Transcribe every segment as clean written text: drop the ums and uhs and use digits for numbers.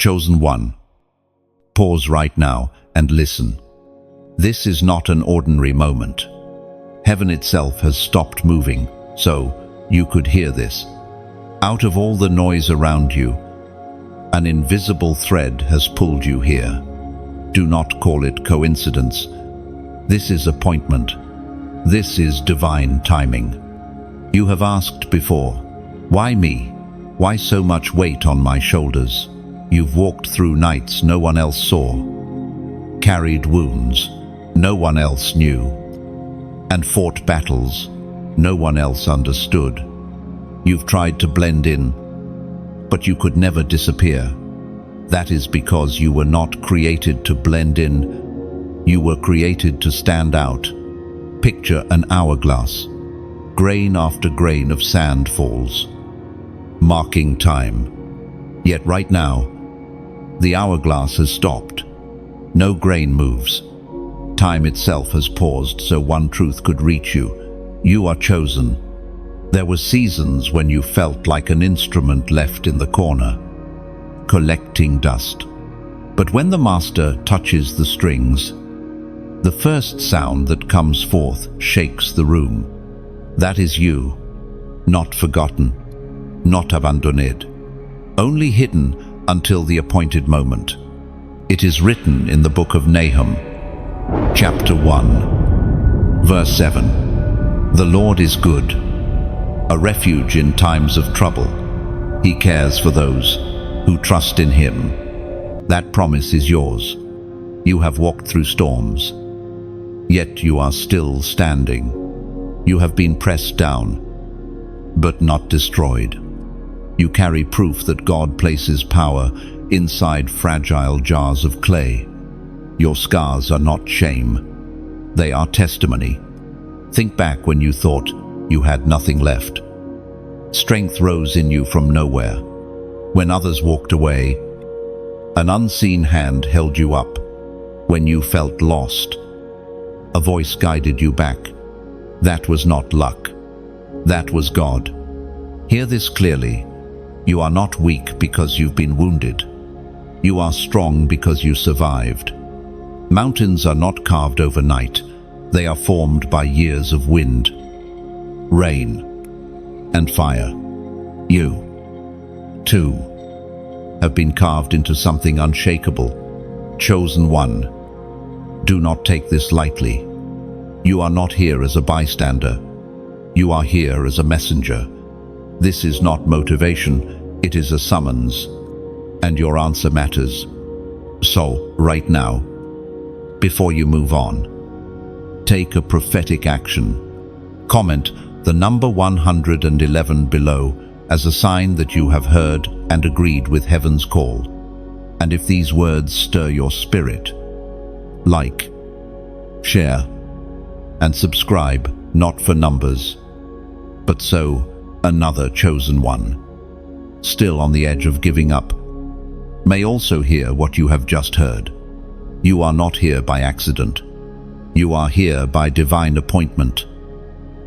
Chosen one. Pause right now and listen. This is not an ordinary moment. Heaven itself has stopped moving, so you could hear this. Out of all the noise around you, an invisible thread has pulled you here. Do not call it coincidence. This is appointment. This is divine timing. You have asked before, why me? Why so much weight on my shoulders? You've walked through nights no one else saw, carried wounds no one else knew, and fought battles no one else understood. You've tried to blend in, but you could never disappear. That is because you were not created to blend in. You were created to stand out. Picture an hourglass. Grain after grain of sand falls, marking time. Yet right now, the hourglass has stopped. No grain moves. Time itself has paused so one truth could reach you. You are chosen. There were seasons when you felt like an instrument left in the corner, collecting dust. But when the master touches the strings, the first sound that comes forth shakes the room. That is you, not forgotten, not abandoned, only hidden until the appointed moment. It is written in the book of Nahum, chapter 1, verse 7. The Lord is good, a refuge in times of trouble. He cares for those who trust in Him. That promise is yours. You have walked through storms, yet you are still standing. You have been pressed down, but not destroyed. You carry proof that God places power inside fragile jars of clay. Your scars are not shame. They are testimony. Think back when you thought you had nothing left. Strength rose in you from nowhere. When others walked away, an unseen hand held you up. When you felt lost, a voice guided you back. That was not luck. That was God. Hear this clearly. You are not weak because you've been wounded. You are strong because you survived. Mountains are not carved overnight. They are formed by years of wind, rain, and fire. You, too, have been carved into something unshakable. Chosen one. Do not take this lightly. You are not here as a bystander. You are here as a messenger. This is not motivation, it is a summons, and your answer matters. So, right now, before you move on, take a prophetic action. Comment the number 111 below as a sign that you have heard and agreed with heaven's call. And if these words stir your spirit, like, share, and subscribe, not for numbers, but so another chosen one, still on the edge of giving up, may also hear what you have just heard. You are not here by accident. You are here by divine appointment.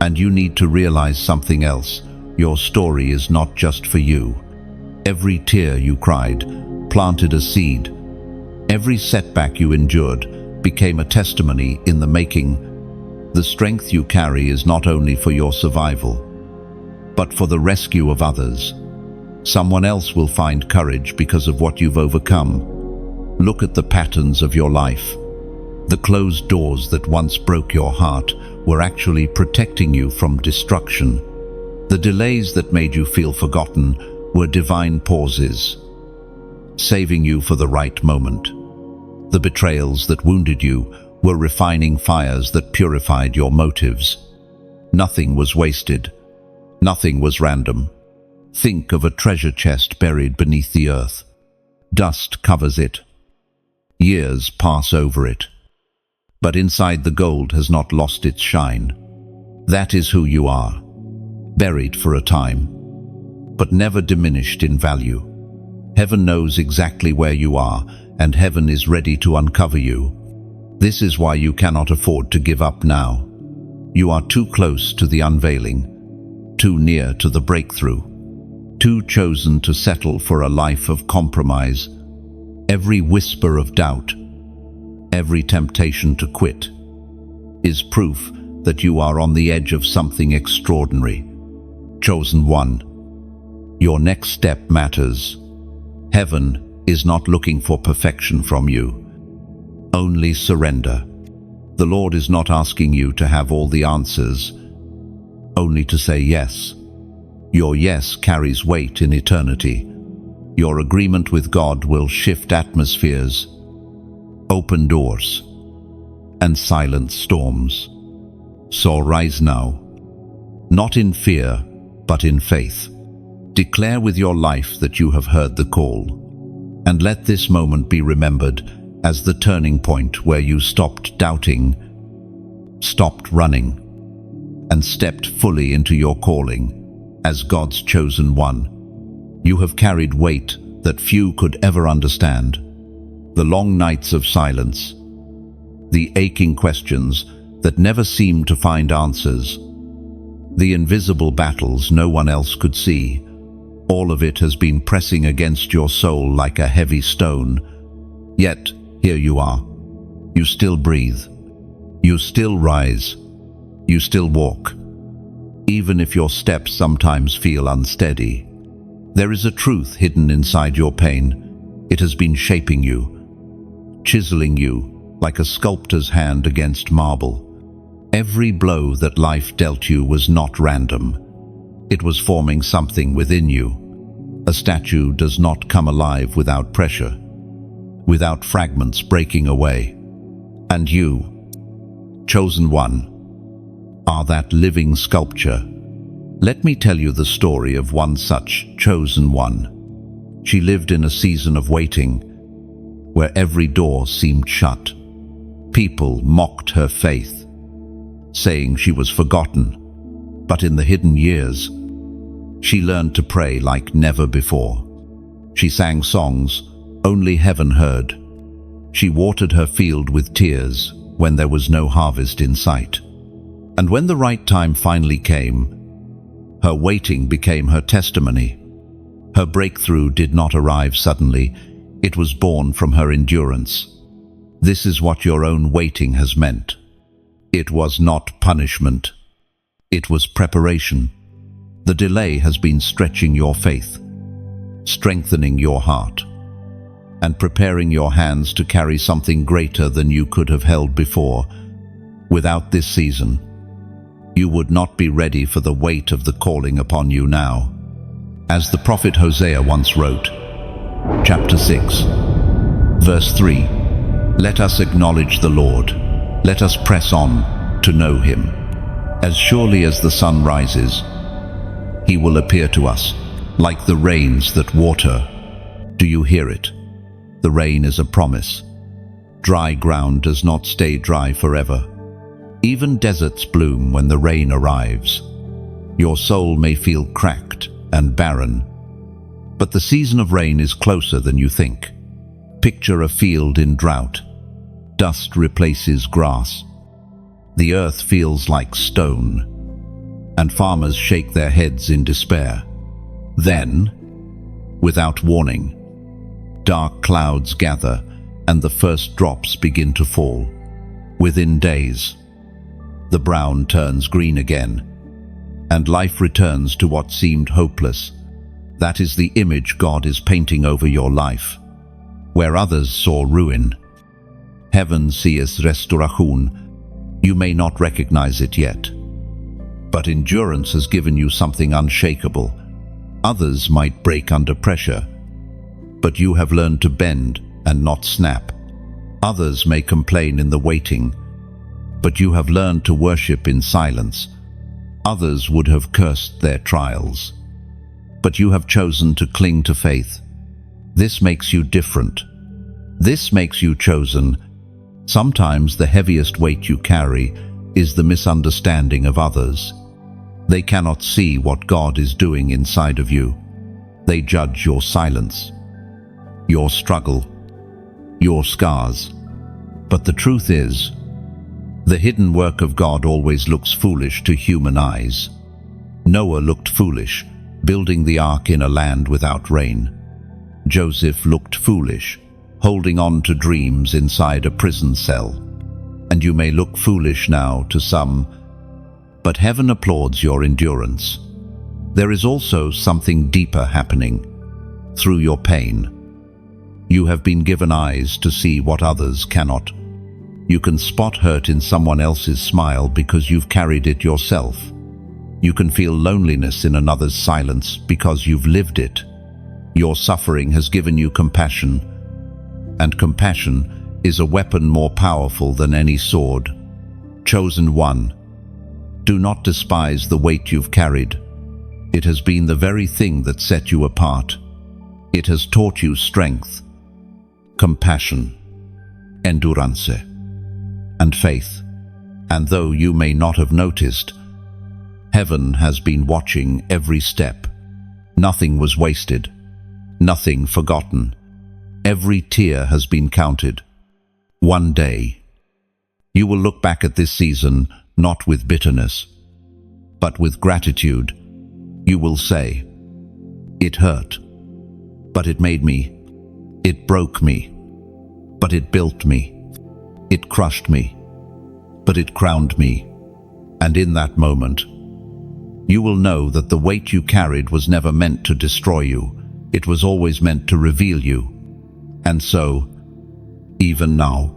And you need to realize something else. Your story is not just for you. Every tear you cried planted a seed. Every setback you endured became a testimony in the making. The strength you carry is not only for your survival, but for the rescue of others. Someone else will find courage because of what you've overcome. Look at the patterns of your life. The closed doors that once broke your heart were actually protecting you from destruction. The delays that made you feel forgotten were divine pauses, saving you for the right moment. The betrayals that wounded you were refining fires that purified your motives. Nothing was wasted. Nothing was random. Think of a treasure chest buried beneath the earth. Dust covers it. Years pass over it. But inside the gold has not lost its shine. That is who you are. Buried for a time, but never diminished in value. Heaven knows exactly where you are, and heaven is ready to uncover you. This is why you cannot afford to give up now. You are too close to the unveiling, too near to the breakthrough, too chosen to settle for a life of compromise. Every whisper of doubt, every temptation to quit, is proof that you are on the edge of something extraordinary. Chosen one, your next step matters. Heaven is not looking for perfection from you, only surrender. The Lord is not asking you to have all the answers, only to say yes. Your yes carries weight in eternity. Your agreement with God will shift atmospheres, open doors, and silence storms. So rise now, not in fear, but in faith. Declare with your life that you have heard the call, and let this moment be remembered as the turning point where you stopped doubting, stopped running, and stepped fully into your calling as God's chosen one. You have carried weight that few could ever understand. The long nights of silence, the aching questions that never seemed to find answers, the invisible battles no one else could see. All of it has been pressing against your soul like a heavy stone. Yet, here you are. You still breathe. You still rise. You still walk. Even if your steps sometimes feel unsteady. There is a truth hidden inside your pain. It has been shaping you, chiseling you like a sculptor's hand against marble. Every blow that life dealt you was not random. It was forming something within you. A statue does not come alive without pressure, without fragments breaking away. And you, chosen one, are that living sculpture. Let me tell you the story of one such chosen one. She lived in a season of waiting, where every door seemed shut. People mocked her faith, saying she was forgotten. But in the hidden years, she learned to pray like never before. She sang songs only heaven heard. She watered her field with tears when there was no harvest in sight. And when the right time finally came, her waiting became her testimony. Her breakthrough did not arrive suddenly. It was born from her endurance. This is what your own waiting has meant. It was not punishment. It was preparation. The delay has been stretching your faith, strengthening your heart, and preparing your hands to carry something greater than you could have held before. Without this season, you would not be ready for the weight of the calling upon you now. As the prophet Hosea once wrote, chapter 6, verse 3, "Let us acknowledge the Lord. Let us press on to know him. As surely as the sun rises, he will appear to us like the rains that water." Do you hear it? The rain is a promise. Dry ground does not stay dry forever. Even deserts bloom when the rain arrives. Your soul may feel cracked and barren, but the season of rain is closer than you think. Picture a field in drought. Dust replaces grass. The earth feels like stone, and farmers shake their heads in despair. Then, without warning, dark clouds gather and the first drops begin to fall. Within days, the brown turns green again, and life returns to what seemed hopeless. That is the image God is painting over your life. Where others saw ruin, heaven sees restoration. You may not recognize it yet, but endurance has given you something unshakable. Others might break under pressure, but you have learned to bend and not snap. Others may complain in the waiting, but you have learned to worship in silence. Others would have cursed their trials, but you have chosen to cling to faith. This makes you different. This makes you chosen. Sometimes the heaviest weight you carry is the misunderstanding of others. They cannot see what God is doing inside of you. They judge your silence, your struggle, your scars. But the truth is, the hidden work of God always looks foolish to human eyes. Noah looked foolish, building the ark in a land without rain. Joseph looked foolish, holding on to dreams inside a prison cell. And you may look foolish now to some, but heaven applauds your endurance. There is also something deeper happening. Through your pain, you have been given eyes to see what others cannot. You can spot hurt in someone else's smile because you've carried it yourself. You can feel loneliness in another's silence because you've lived it. Your suffering has given you compassion, and compassion is a weapon more powerful than any sword. Chosen one, do not despise the weight you've carried. It has been the very thing that set you apart. It has taught you strength, compassion, endurance, and faith. And though you may not have noticed, heaven has been watching every step. Nothing was wasted, nothing forgotten. Every tear has been counted. One day, you will look back at this season not with bitterness, but with gratitude. You will say, "It hurt, but it made me. It broke me, but it built me. It crushed me, but it crowned me." And in that moment, you will know that the weight you carried was never meant to destroy you. It was always meant to reveal you. And so, even now,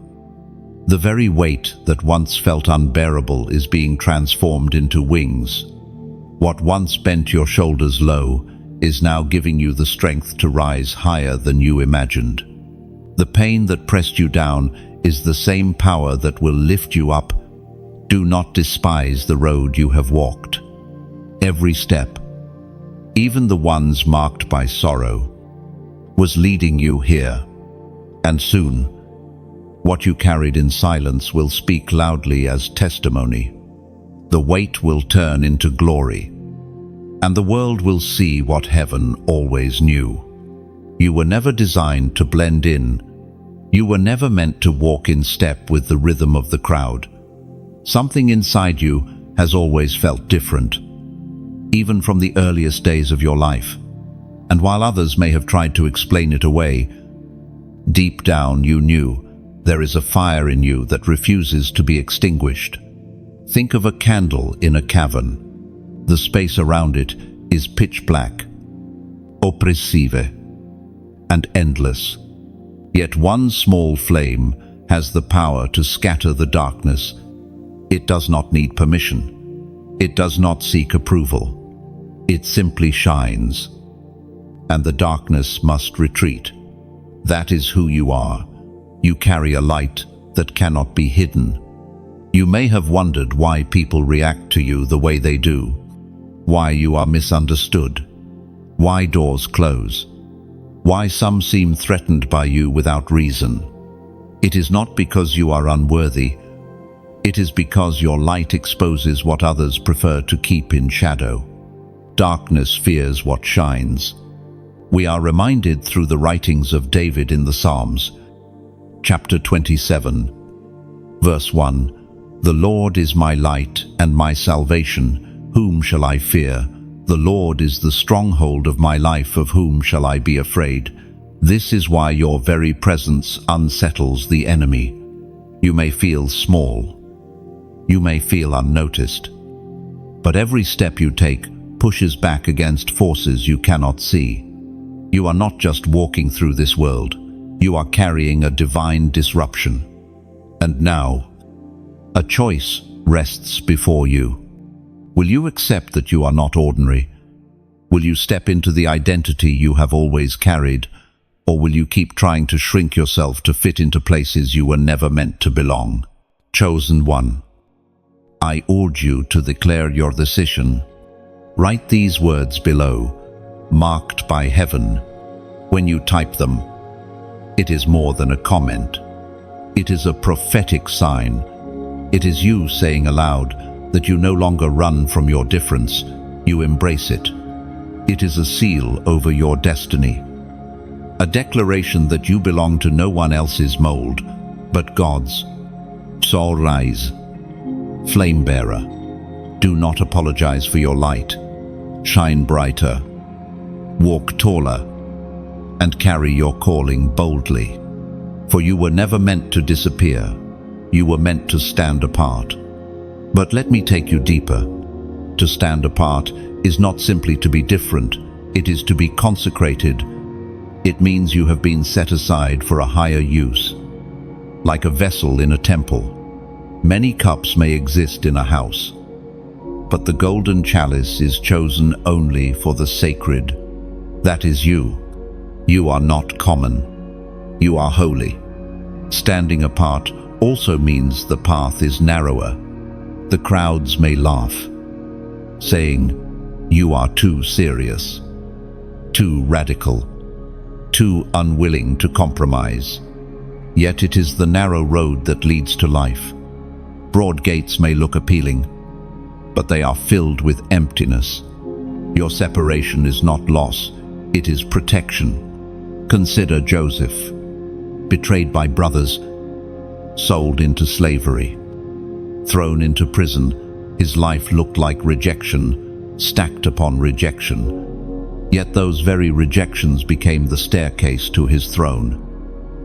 the very weight that once felt unbearable is being transformed into wings. What once bent your shoulders low is now giving you the strength to rise higher than you imagined. The pain that pressed you down is the same power that will lift you up. Do not despise the road you have walked. Every step, even the ones marked by sorrow, was leading you here. And soon, what you carried in silence will speak loudly as testimony. The weight will turn into glory, and the world will see what heaven always knew. You were never designed to blend in. You were never meant to walk in step with the rhythm of the crowd. Something inside you has always felt different, even from the earliest days of your life. And while others may have tried to explain it away, deep down you knew there is a fire in you that refuses to be extinguished. Think of a candle in a cavern. The space around it is pitch black, oppressive, and endless. Yet one small flame has the power to scatter the darkness. It does not need permission. It does not seek approval. It simply shines, and the darkness must retreat. That is who you are. You carry a light that cannot be hidden. You may have wondered why people react to you the way they do, why you are misunderstood, why doors close, why some seem threatened by you without reason. It is not because you are unworthy. It is because your light exposes what others prefer to keep in shadow. Darkness fears what shines. We are reminded through the writings of David in the Psalms, chapter 27, verse 1, "The Lord is my light and my salvation. Whom shall I fear? The Lord is the stronghold of my life. Of whom shall I be afraid? This is why your very presence unsettles the enemy. You may feel small. You may feel unnoticed. But every step you take pushes back against forces you cannot see. You are not just walking through this world. You are carrying a divine disruption. And now, a choice rests before you. Will you accept that you are not ordinary? Will you step into the identity you have always carried? Or will you keep trying to shrink yourself to fit into places you were never meant to belong? Chosen one, I urge you to declare your decision. Write these words below, marked by heaven. When you type them, it is more than a comment. It is a prophetic sign. It is you saying aloud that you no longer run from your difference, you embrace it. It is a seal over your destiny. A declaration that you belong to no one else's mold, but God's. So rise, flame bearer. Do not apologize for your light. Shine brighter, walk taller, and carry your calling boldly. For you were never meant to disappear. You were meant to stand apart. But let me take you deeper. To stand apart is not simply to be different, it is to be consecrated. It means you have been set aside for a higher use. Like a vessel in a temple, many cups may exist in a house, but the golden chalice is chosen only for the sacred. That is you. You are not common. You are holy. Standing apart also means the path is narrower. The crowds may laugh, saying, "You are too serious, too radical, too unwilling to compromise." Yet it is the narrow road that leads to life. Broad gates may look appealing, but they are filled with emptiness. Your separation is not loss, it is protection. Consider Joseph, betrayed by brothers, sold into slavery, thrown into prison. His life looked like rejection, stacked upon rejection. Yet those very rejections became the staircase to his throne.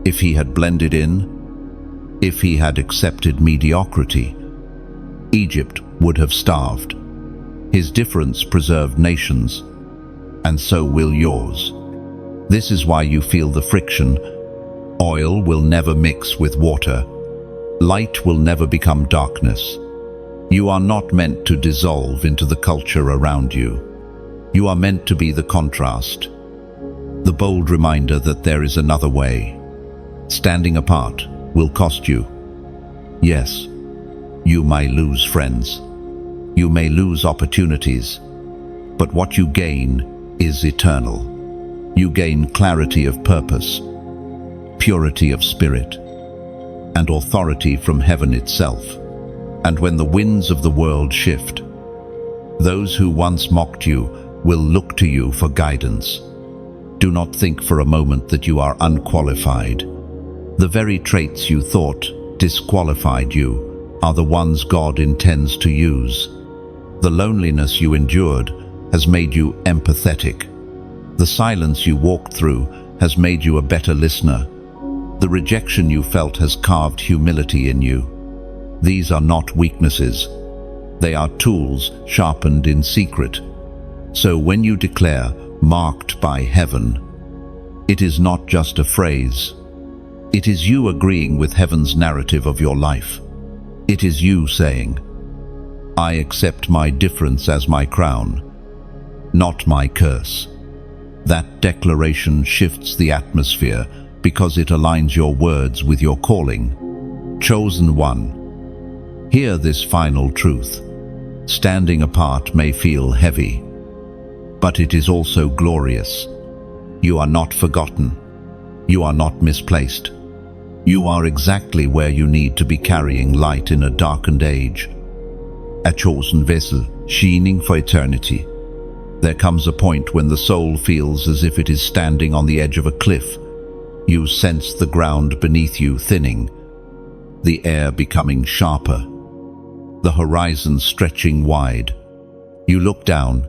If he had blended in, if he had accepted mediocrity, Egypt would have starved. His difference preserved nations, and so will yours. This is why you feel the friction. Oil will never mix with water. Light will never become darkness. You are not meant to dissolve into the culture around you. You are meant to be the contrast, the bold reminder that there is another way. Standing apart will cost you. Yes, you may lose friends. You may lose opportunities. But what you gain is eternal. You gain clarity of purpose, purity of spirit, and authority from heaven itself. And when the winds of the world shift, those who once mocked you will look to you for guidance. Do not think for a moment that you are unqualified. The very traits you thought disqualified you are the ones God intends to use. The loneliness you endured has made you empathetic. The silence you walked through has made you a better listener. The rejection you felt has carved humility in you. These are not weaknesses. They are tools sharpened in secret. So when you declare, "Marked by heaven," it is not just a phrase. It is you agreeing with heaven's narrative of your life. It is you saying, "I accept my difference as my crown, not my curse." That declaration shifts the atmosphere because it aligns your words with your calling. Chosen one, hear this final truth. Standing apart may feel heavy, but it is also glorious. You are not forgotten. You are not misplaced. You are exactly where you need to be, carrying light in a darkened age. A chosen vessel, shining for eternity. There comes a point when the soul feels as if it is standing on the edge of a cliff. You sense the ground beneath you thinning, the air becoming sharper, the horizon stretching wide. You look down,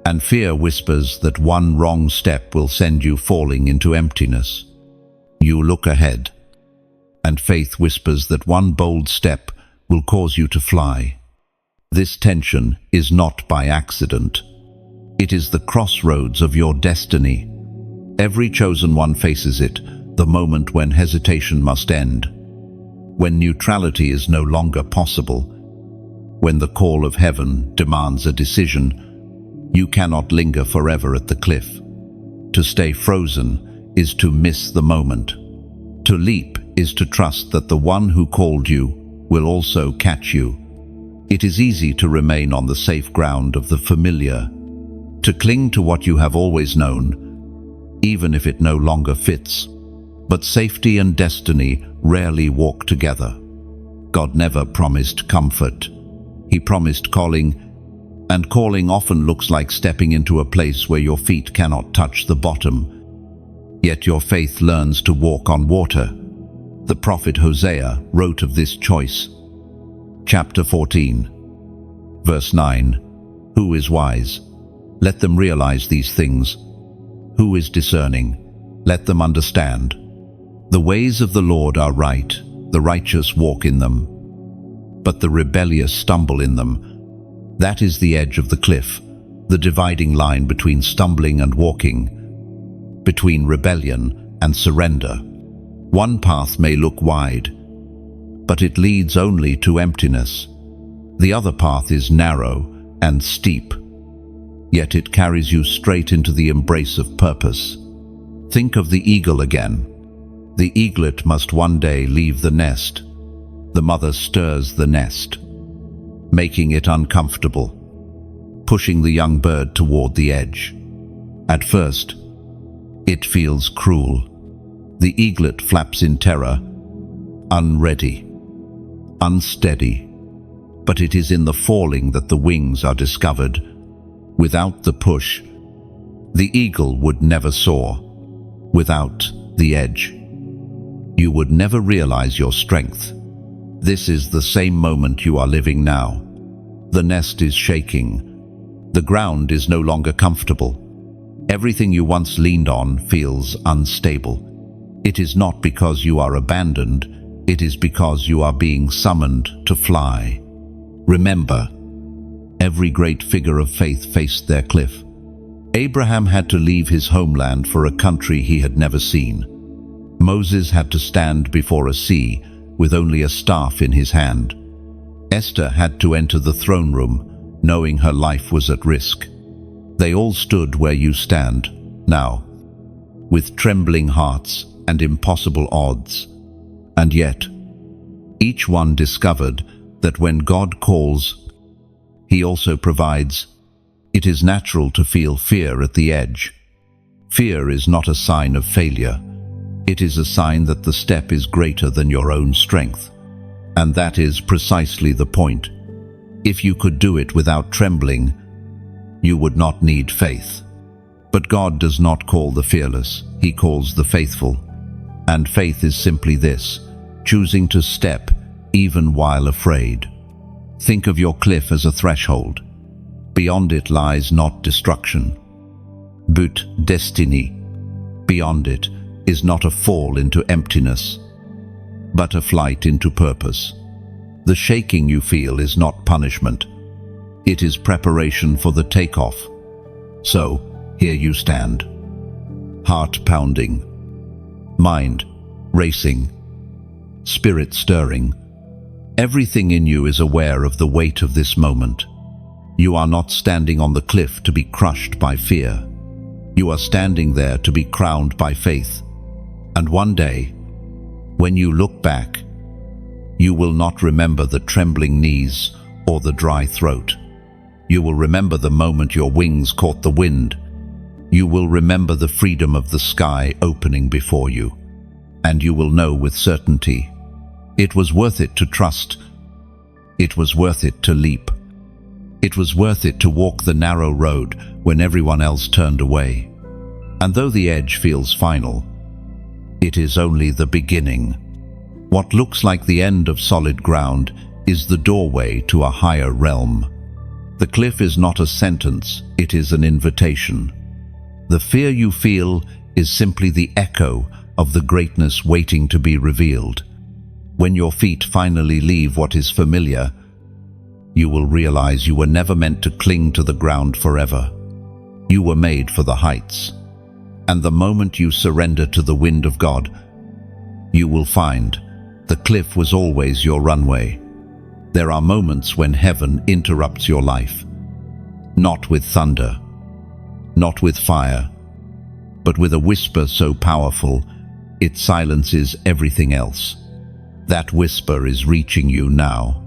and fear whispers that one wrong step will send you falling into emptiness. You look ahead, and faith whispers that one bold step will cause you to fly. This tension is not by accident. It is the crossroads of your destiny. Every chosen one faces it, the moment when hesitation must end, when neutrality is no longer possible, when the call of heaven demands a decision. You cannot linger forever at the cliff. To stay frozen is to miss the moment. To leap is to trust that the one who called you will also catch you. It is easy to remain on the safe ground of the familiar, to cling to what you have always known, even if it no longer fits. But safety and destiny rarely walk together. God never promised comfort. He promised calling, and calling often looks like stepping into a place where your feet cannot touch the bottom. Yet your faith learns to walk on water. The prophet Hosea wrote of this choice. Chapter 14, verse 9. Who is wise? Let them realize these things. Who is discerning? Let them understand. The ways of the Lord are right, the righteous walk in them, but the rebellious stumble in them. That is the edge of the cliff, the dividing line between stumbling and walking, between rebellion and surrender. One path may look wide, but it leads only to emptiness. The other path is narrow and steep, yet it carries you straight into the embrace of purpose. Think of the eagle again. The eaglet must one day leave the nest. The mother stirs the nest, making it uncomfortable, pushing the young bird toward the edge. At first, it feels cruel. The eaglet flaps in terror, unready, unsteady. But it is in the falling that the wings are discovered. Without the push, the eagle would never soar. Without the edge, you would never realize your strength. This is the same moment you are living now. The nest is shaking. The ground is no longer comfortable. Everything you once leaned on feels unstable. It is not because you are abandoned, it is because you are being summoned to fly. Remember, every great figure of faith faced their cliff. Abraham had to leave his homeland for a country he had never seen. Moses had to stand before a sea with only a staff in his hand. Esther had to enter the throne room knowing her life was at risk. They all stood where you stand now, with trembling hearts and impossible odds. And yet, each one discovered that when God calls, He also provides. It is natural to feel fear at the edge. Fear is not a sign of failure. It is a sign that the step is greater than your own strength. And that is precisely the point. If you could do it without trembling, you would not need faith. But God does not call the fearless, He calls the faithful. And faith is simply this, choosing to step even while afraid. Think of your cliff as a threshold. Beyond it lies not destruction, but destiny. Beyond it is not a fall into emptiness, but a flight into purpose. The shaking you feel is not punishment. It is preparation for the takeoff. So, here you stand. Heart pounding, mind racing, spirit stirring. Everything in you is aware of the weight of this moment. You are not standing on the cliff to be crushed by fear. You are standing there to be crowned by faith. And one day, when you look back, you will not remember the trembling knees or the dry throat. You will remember the moment your wings caught the wind. You will remember the freedom of the sky opening before you. And you will know with certainty, it was worth it to trust. It was worth it to leap. It was worth it to walk the narrow road when everyone else turned away. And though the edge feels final, it is only the beginning. What looks like the end of solid ground is the doorway to a higher realm. The cliff is not a sentence, it is an invitation. The fear you feel is simply the echo of the greatness waiting to be revealed. When your feet finally leave what is familiar, you will realize you were never meant to cling to the ground forever. You were made for the heights. And the moment you surrender to the wind of God, you will find the cliff was always your runway. There are moments when heaven interrupts your life. Not with thunder, not with fire, but with a whisper so powerful, it silences everything else. That whisper is reaching you now.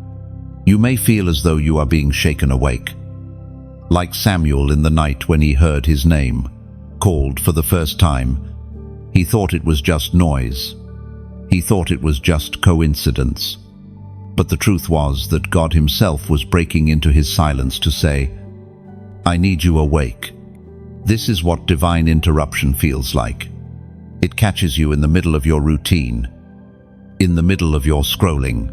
You may feel as though you are being shaken awake. Like Samuel in the night when he heard his name, called for the first time. He thought it was just noise. He thought it was just coincidence. But the truth was that God Himself was breaking into his silence to say, I need you awake. This is what divine interruption feels like. It catches you in the middle of your routine, in the middle of your scrolling,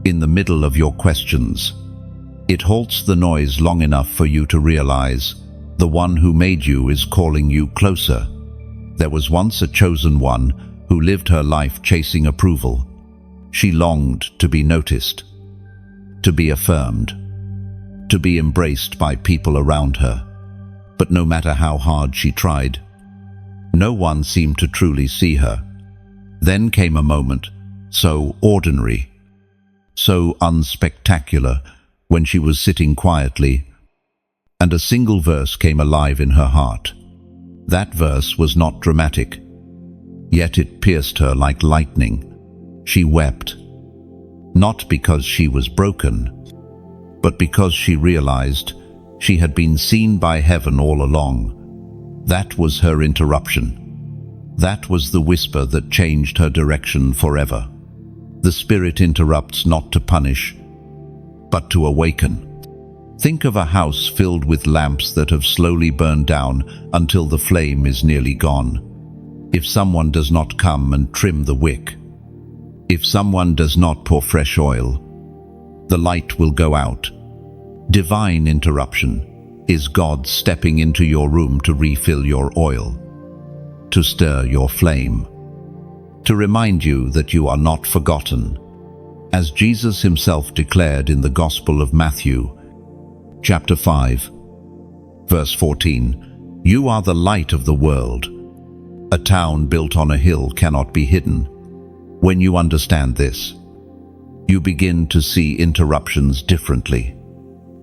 in the middle of your questions. It halts the noise long enough for you to realize the one who made you is calling you closer. There was once a chosen one who who lived her life chasing approval. She longed to be noticed, to be affirmed, to be embraced by people around her. But no matter how hard she tried, no one seemed to truly see her. Then came a moment, so ordinary, so unspectacular, when she was sitting quietly, and a single verse came alive in her heart. That verse was not dramatic, yet it pierced her like lightning. She wept, not because she was broken, but because she realized she had been seen by heaven all along. That was her interruption. That was the whisper that changed her direction forever. The Spirit interrupts not to punish, but to awaken. Think of a house filled with lamps that have slowly burned down until the flame is nearly gone. If someone does not come and trim the wick, if someone does not pour fresh oil, the light will go out. Divine interruption is God stepping into your room to refill your oil, to stir your flame, to remind you that you are not forgotten. As Jesus himself declared in the Gospel of Matthew, chapter 5, verse 14, "You are the light of the world. A town built on a hill cannot be hidden." When you understand this, you begin to see interruptions differently.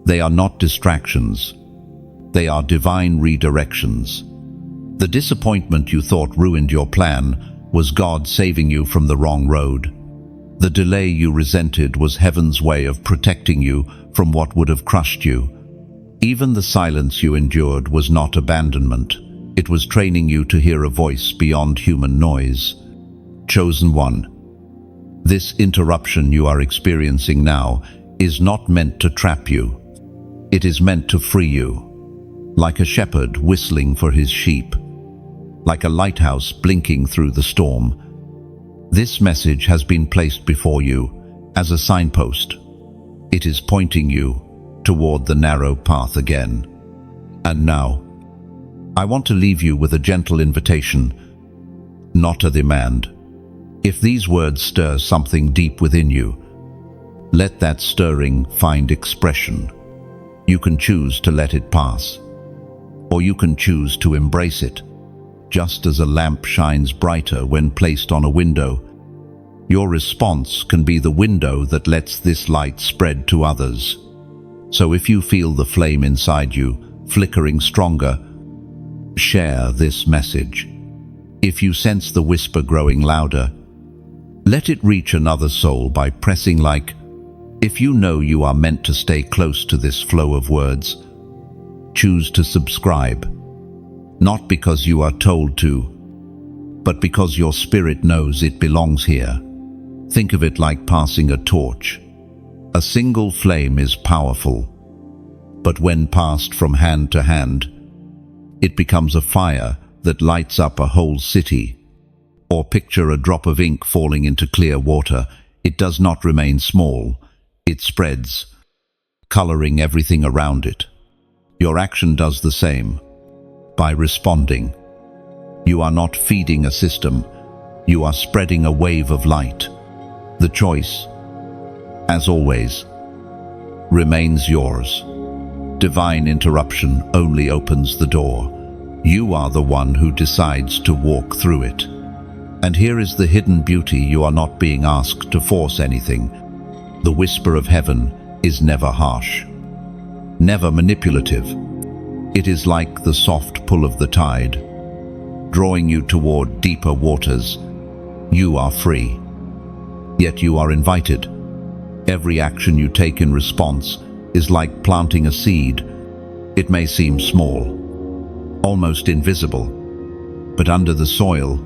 They are not distractions. They are divine redirections. The disappointment you thought ruined your plan was God saving you from the wrong road. The delay you resented was heaven's way of protecting you from what would have crushed you. Even the silence you endured was not abandonment. It was training you to hear a voice beyond human noise. Chosen one, this interruption you are experiencing now is not meant to trap you. It is meant to free you, like a shepherd whistling for his sheep, like a lighthouse blinking through the storm. This message has been placed before you as a signpost. It is pointing you toward the narrow path again. And now, I want to leave you with a gentle invitation, not a demand. If these words stir something deep within you, let that stirring find expression. You can choose to let it pass, or you can choose to embrace it. Just as a lamp shines brighter when placed on a window, your response can be the window that lets this light spread to others. So if you feel the flame inside you flickering stronger, share this message. If you sense the whisper growing louder, let it reach another soul by pressing like. If you know you are meant to stay close to this flow of words, choose to subscribe. Not because you are told to, but because your spirit knows it belongs here. Think of it like passing a torch. A single flame is powerful, but when passed from hand to hand, it becomes a fire that lights up a whole city. Or picture a drop of ink falling into clear water. It does not remain small. It spreads, coloring everything around it. Your action does the same. By responding, you are not feeding a system, you are spreading a wave of light. The choice, as always, remains yours. Divine interruption only opens the door. You are the one who decides to walk through it. And here is the hidden beauty: you are not being asked to force anything. The whisper of heaven is never harsh, never manipulative. It is like the soft pull of the tide, drawing you toward deeper waters. You are free, yet you are invited. Every action you take in response is like planting a seed. It may seem small, almost invisible, but under the soil,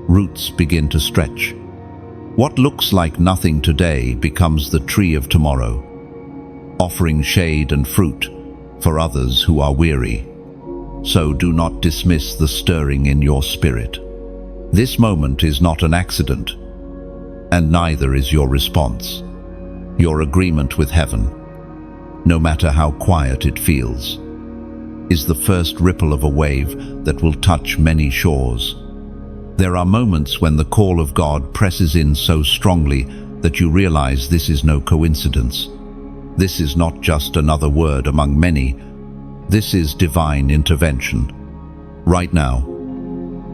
roots begin to stretch. What looks like nothing today becomes the tree of tomorrow, offering shade and fruit for others who are weary. So do not dismiss the stirring in your spirit. This moment is not an accident, and neither is your response. Your agreement with heaven, no matter how quiet it feels, is the first ripple of a wave that will touch many shores. There are moments when the call of God presses in so strongly that you realize this is no coincidence. This is not just another word among many. This is divine intervention. Right now,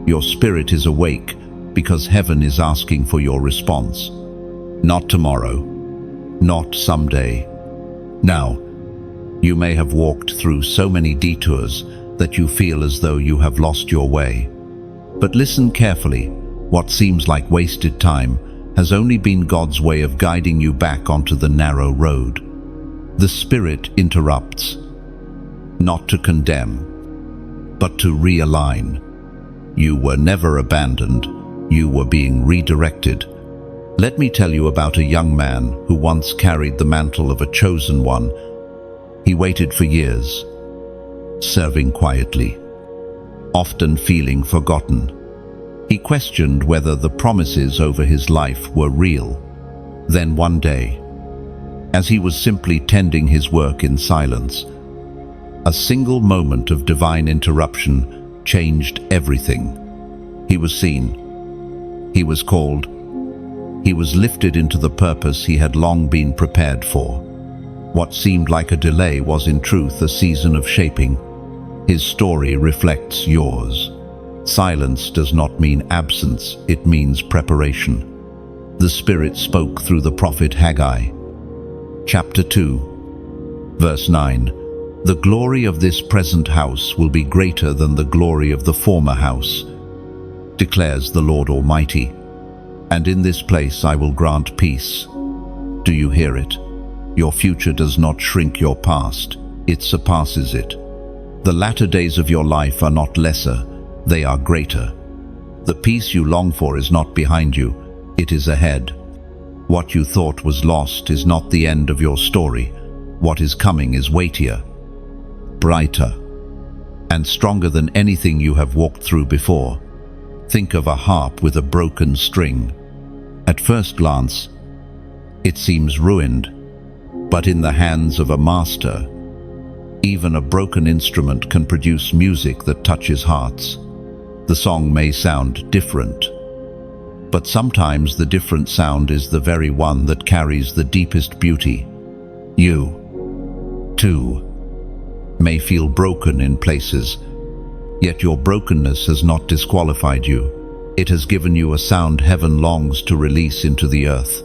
your spirit is awake because heaven is asking for your response. Not tomorrow, not someday. Now, you may have walked through so many detours that you feel as though you have lost your way. But listen carefully. What seems like wasted time has only been God's way of guiding you back onto the narrow road. The Spirit interrupts, not to condemn, but to realign. You were never abandoned. You were being redirected. Let me tell you about a young man who once carried the mantle of a chosen one. He waited for years, serving quietly, often feeling forgotten. He questioned whether the promises over his life were real. Then one day, as he was simply tending his work in silence, a single moment of divine interruption changed everything. He was seen. He was called. He was lifted into the purpose he had long been prepared for. What seemed like a delay was in truth a season of shaping. His story reflects yours. Silence does not mean absence, it means preparation. The Spirit spoke through the prophet Haggai. Chapter 2, verse 9. The glory of this present house will be greater than the glory of the former house, declares the Lord Almighty. And in this place I will grant peace. Do you hear it? Your future does not shrink your past, it surpasses it. The latter days of your life are not lesser, they are greater. The peace you long for is not behind you, it is ahead. What you thought was lost is not the end of your story. What is coming is weightier, brighter, and stronger than anything you have walked through before. Think of a harp with a broken string. At first glance, it seems ruined, but in the hands of a master, even a broken instrument can produce music that touches hearts. The song may sound different, but sometimes the different sound is the very one that carries the deepest beauty. You, too, may feel broken in places, yet your brokenness has not disqualified you. It has given you a sound heaven longs to release into the earth.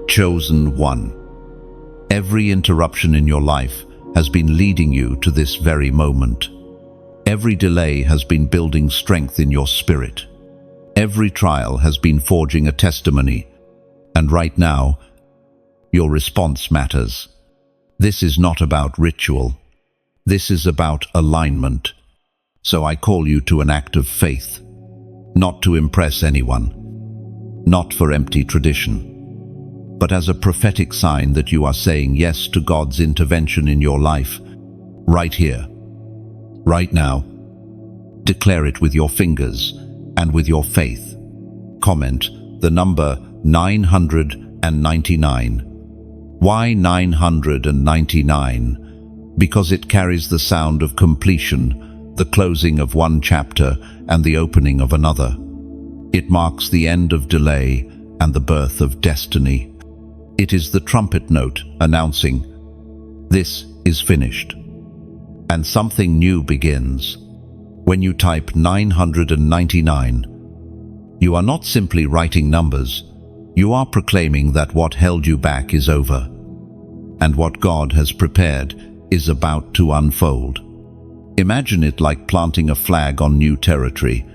Chosen one. Every interruption in your life has been leading you to this very moment. Every delay has been building strength in your spirit. Every trial has been forging a testimony. And right now, your response matters. This is not about ritual. This is about alignment. So I call you to an act of faith, not to impress anyone, not for empty tradition, but as a prophetic sign that you are saying yes to God's intervention in your life, right here, right now. Declare it with your fingers and with your faith. Comment the number 999. Why 999? Because it carries the sound of completion, the closing of one chapter and the opening of another. It marks the end of delay and the birth of destiny. It is the trumpet note announcing, this is finished. And something new begins. When you type 999, you are not simply writing numbers, you are proclaiming that what held you back is over, and what God has prepared is about to unfold. Imagine it like planting a flag on new territory.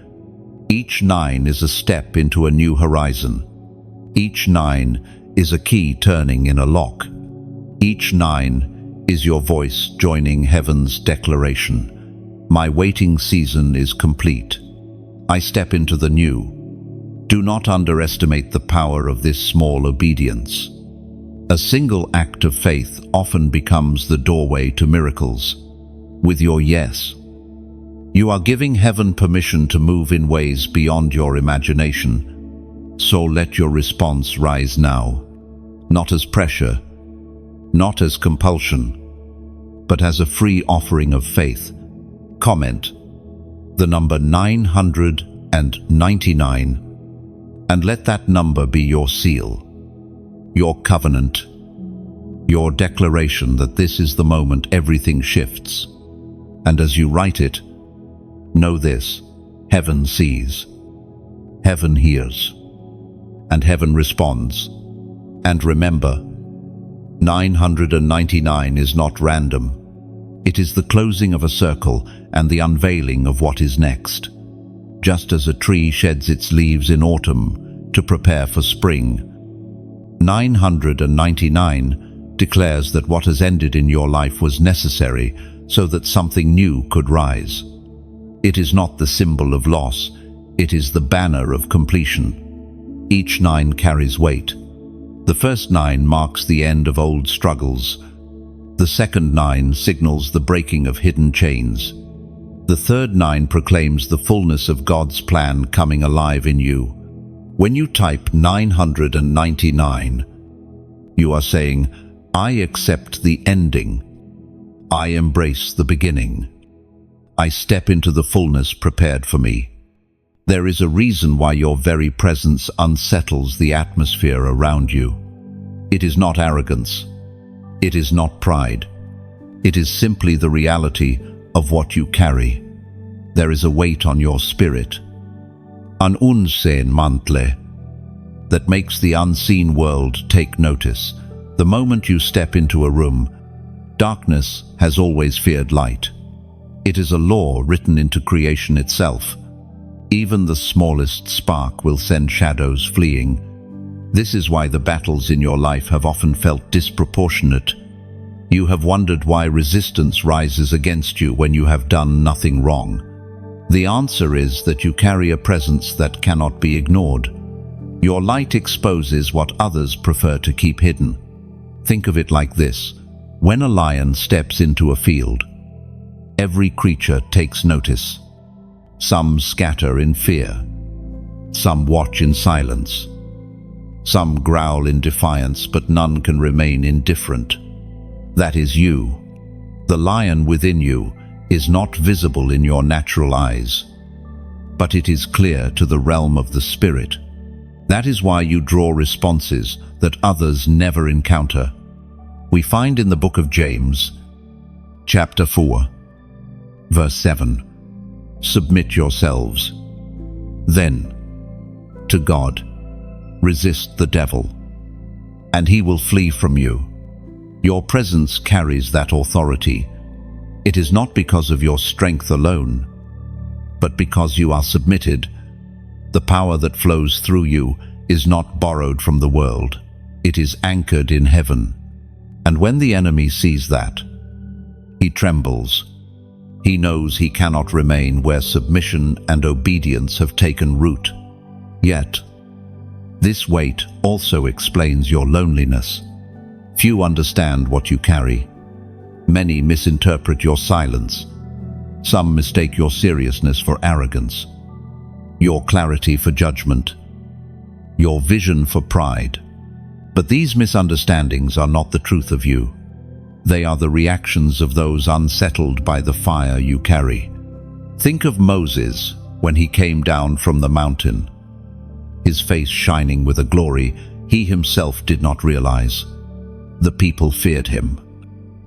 Each 9 is a step into a new horizon. Each 9 is a key turning in a lock. Each 9 is your voice joining heaven's declaration. My waiting season is complete. I step into the new. Do not underestimate the power of this small obedience. A single act of faith often becomes the doorway to miracles. With your yes, you are giving heaven permission to move in ways beyond your imagination. So let your response rise now, not as pressure, not as compulsion, but as a free offering of faith. Comment the number 999 and 99, and let that number be your seal, your covenant, your declaration that this is the moment everything shifts. And as you write it, know this: heaven sees, heaven hears, and heaven responds. And remember, 999 is not random. It is the closing of a circle and the unveiling of what is next. Just as a tree sheds its leaves in autumn to prepare for spring, 999 declares that what has ended in your life was necessary so that something new could rise. It is not the symbol of loss, it is the banner of completion. Each 9 carries weight. The first 9 marks the end of old struggles. The second 9 signals the breaking of hidden chains. The third 9 proclaims the fullness of God's plan coming alive in you. When you type 999, you are saying, I accept the ending. I embrace the beginning. I step into the fullness prepared for me. There is a reason why your very presence unsettles the atmosphere around you. It is not arrogance. It is not pride. It is simply the reality of what you carry. There is a weight on your spirit, an unseen mantle, that makes the unseen world take notice. The moment you step into a room, darkness has always feared light. It is a law written into creation itself. Even the smallest spark will send shadows fleeing. This is why the battles in your life have often felt disproportionate. You have wondered why resistance rises against you when you have done nothing wrong. The answer is that you carry a presence that cannot be ignored. Your light exposes what others prefer to keep hidden. Think of it like this: when a lion steps into a field, every creature takes notice. Some scatter in fear. Some watch in silence. Some growl in defiance, but none can remain indifferent. That is you. The lion within you is not visible in your natural eyes, but it is clear to the realm of the spirit. That is why you draw responses that others never encounter. We find in the book of James, chapter 4, verse 7, submit yourselves, then, to God. Resist the devil, and he will flee from you. Your presence carries that authority. It is not because of your strength alone, but because you are submitted. The power that flows through you is not borrowed from the world. It is anchored in heaven. And when the enemy sees that, he trembles. He knows he cannot remain where submission and obedience have taken root. Yet, this weight also explains your loneliness. Few understand what you carry. Many misinterpret your silence. Some mistake your seriousness for arrogance, your clarity for judgment, your vision for pride. But these misunderstandings are not the truth of you. They are the reactions of those unsettled by the fire you carry. Think of Moses when he came down from the mountain, his face shining with a glory he himself did not realize. The people feared him.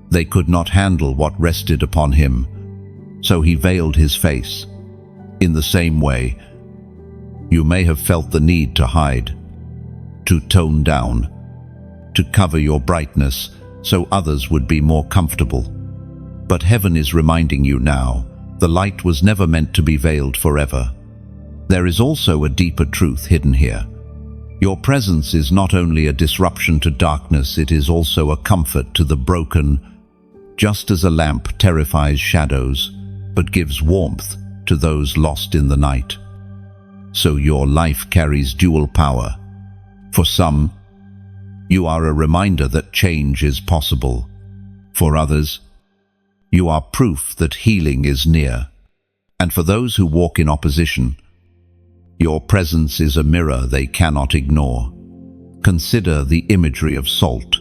They could not handle what rested upon him, so he veiled his face. In the same way, you may have felt the need to hide, to tone down, to cover your brightness so others would be more comfortable. But heaven is reminding you now, the light was never meant to be veiled forever. There is also a deeper truth hidden here. Your presence is not only a disruption to darkness, it is also a comfort to the broken, just as a lamp terrifies shadows, but gives warmth to those lost in the night. So your life carries dual power. For some, you are a reminder that change is possible. For others, you are proof that healing is near. And for those who walk in opposition, your presence is a mirror they cannot ignore. Consider the imagery of salt.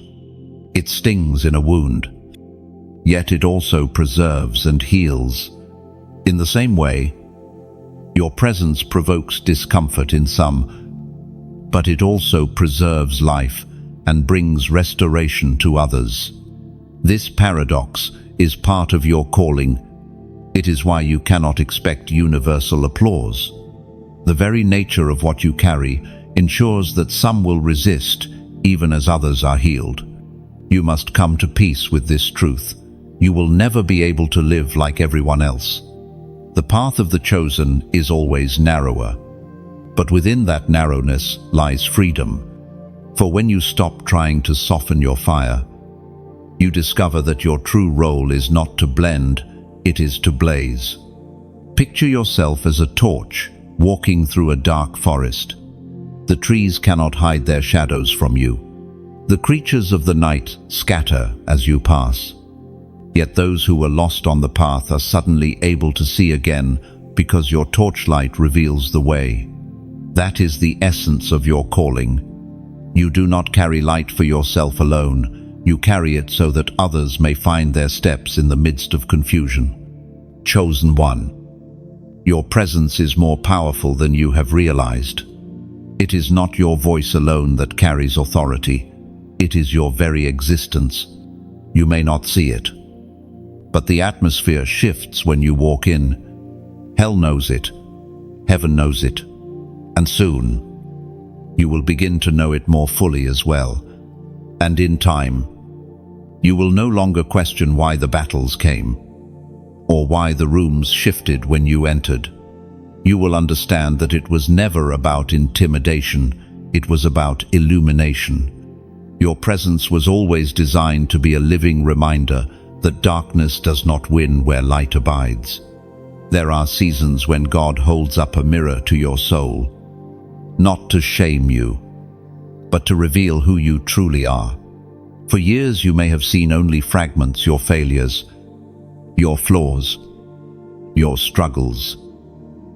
It stings in a wound, yet it also preserves and heals. In the same way, Your presence provokes discomfort in some, but it also preserves life and brings restoration to others. This paradox is part of your calling. It is why you cannot expect universal applause. The very nature of what you carry ensures that some will resist, even as others are healed. You must come to peace with this truth. You will never be able to live like everyone else. The path of the chosen is always narrower, but within that narrowness lies freedom. For when you stop trying to soften your fire, you discover that your true role is not to blend, it is to blaze. Picture yourself as a torch walking through a dark forest. The trees cannot hide their shadows from you. The creatures of the night scatter as you pass. Yet those who were lost on the path are suddenly able to see again because your torchlight reveals the way. That is the essence of your calling. You do not carry light for yourself alone. You carry it so that others may find their steps in the midst of confusion. Chosen one. Your presence is more powerful than you have realized. It is not your voice alone that carries authority. It is your very existence. You may not see it, but the atmosphere shifts when you walk in. Hell knows it. Heaven knows it. And soon, you will begin to know it more fully as well. And in time, you will no longer question why the battles came, or why the rooms shifted when you entered. You will understand that it was never about intimidation, it was about illumination. Your presence was always designed to be a living reminder that darkness does not win where light abides. There are seasons when God holds up a mirror to your soul, not to shame you, but to reveal who you truly are. For years you may have seen only fragments, your failures, your flaws, your struggles.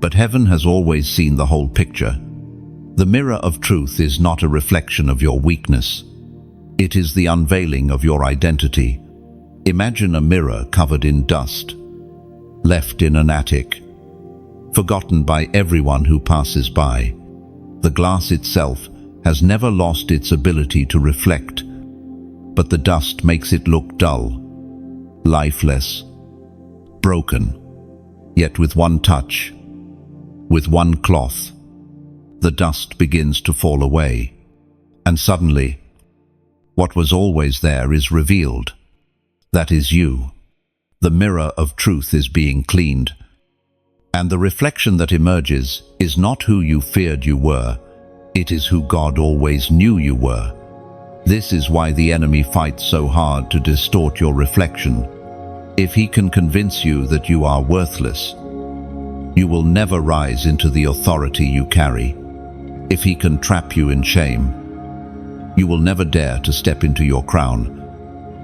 But heaven has always seen the whole picture. The mirror of truth is not a reflection of your weakness. It is the unveiling of your identity. Imagine a mirror covered in dust, left in an attic, forgotten by everyone who passes by. The glass itself has never lost its ability to reflect, but the dust makes it look dull, lifeless, broken. Yet with one touch, with one cloth, the dust begins to fall away, and suddenly, what was always there is revealed. That is you. The mirror of truth is being cleaned, and the reflection that emerges is not who you feared you were, it is who God always knew you were. This is why the enemy fights so hard to distort your reflection. If he can convince you that you are worthless, you will never rise into the authority you carry. If he can trap you in shame, you will never dare to step into your crown.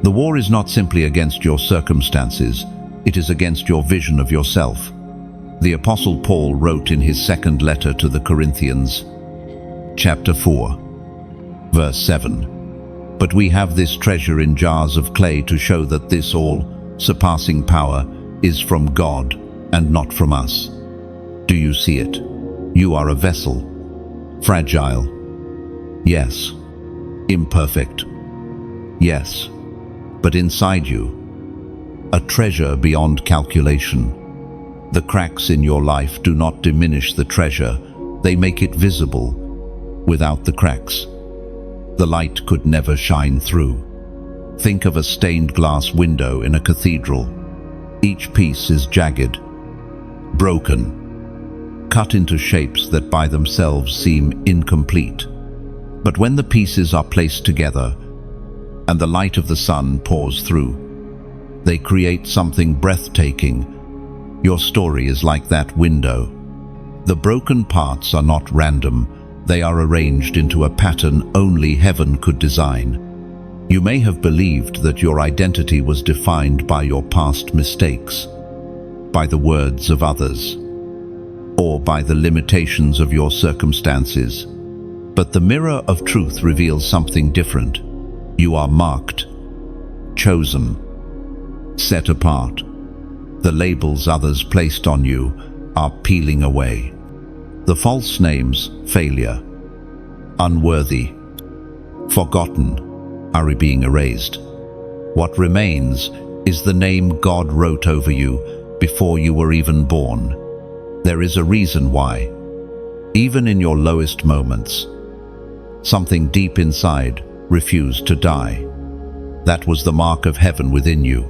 The war is not simply against your circumstances, it is against your vision of yourself. The Apostle Paul wrote in his second letter to the Corinthians, chapter 4, verse 7, "But we have this treasure in jars of clay to show that this all-surpassing power is from God and not from us." Do you see it? You are a vessel, fragile, yes, imperfect, yes, but inside you, a treasure beyond calculation. The cracks in your life do not diminish the treasure, they make it visible. Without the cracks, the light could never shine through. Think of a stained glass window in a cathedral. Each piece is jagged, broken, cut into shapes that by themselves seem incomplete. But when the pieces are placed together and the light of the sun pours through, they create something breathtaking. Your story is like that window. The broken parts are not random, they are arranged into a pattern only heaven could design. You may have believed that your identity was defined by your past mistakes, by the words of others, or by the limitations of your circumstances. But the mirror of truth reveals something different. You are marked, chosen, set apart. The labels others placed on you are peeling away. The false names, failure, unworthy, forgotten, are being erased. What remains is the name God wrote over you before you were even born. There is a reason why. Even in your lowest moments, something deep inside refused to die. That was the mark of heaven within you,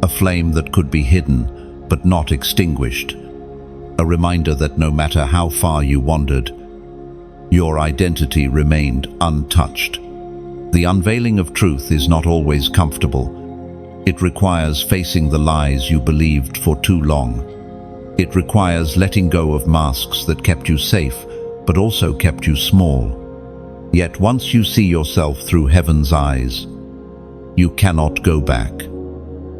a flame that could be hidden but not extinguished, a reminder that no matter how far you wandered, your identity remained untouched. The unveiling of truth is not always comfortable. It requires facing the lies you believed for too long. It requires letting go of masks that kept you safe, but also kept you small. Yet once you see yourself through heaven's eyes, you cannot go back.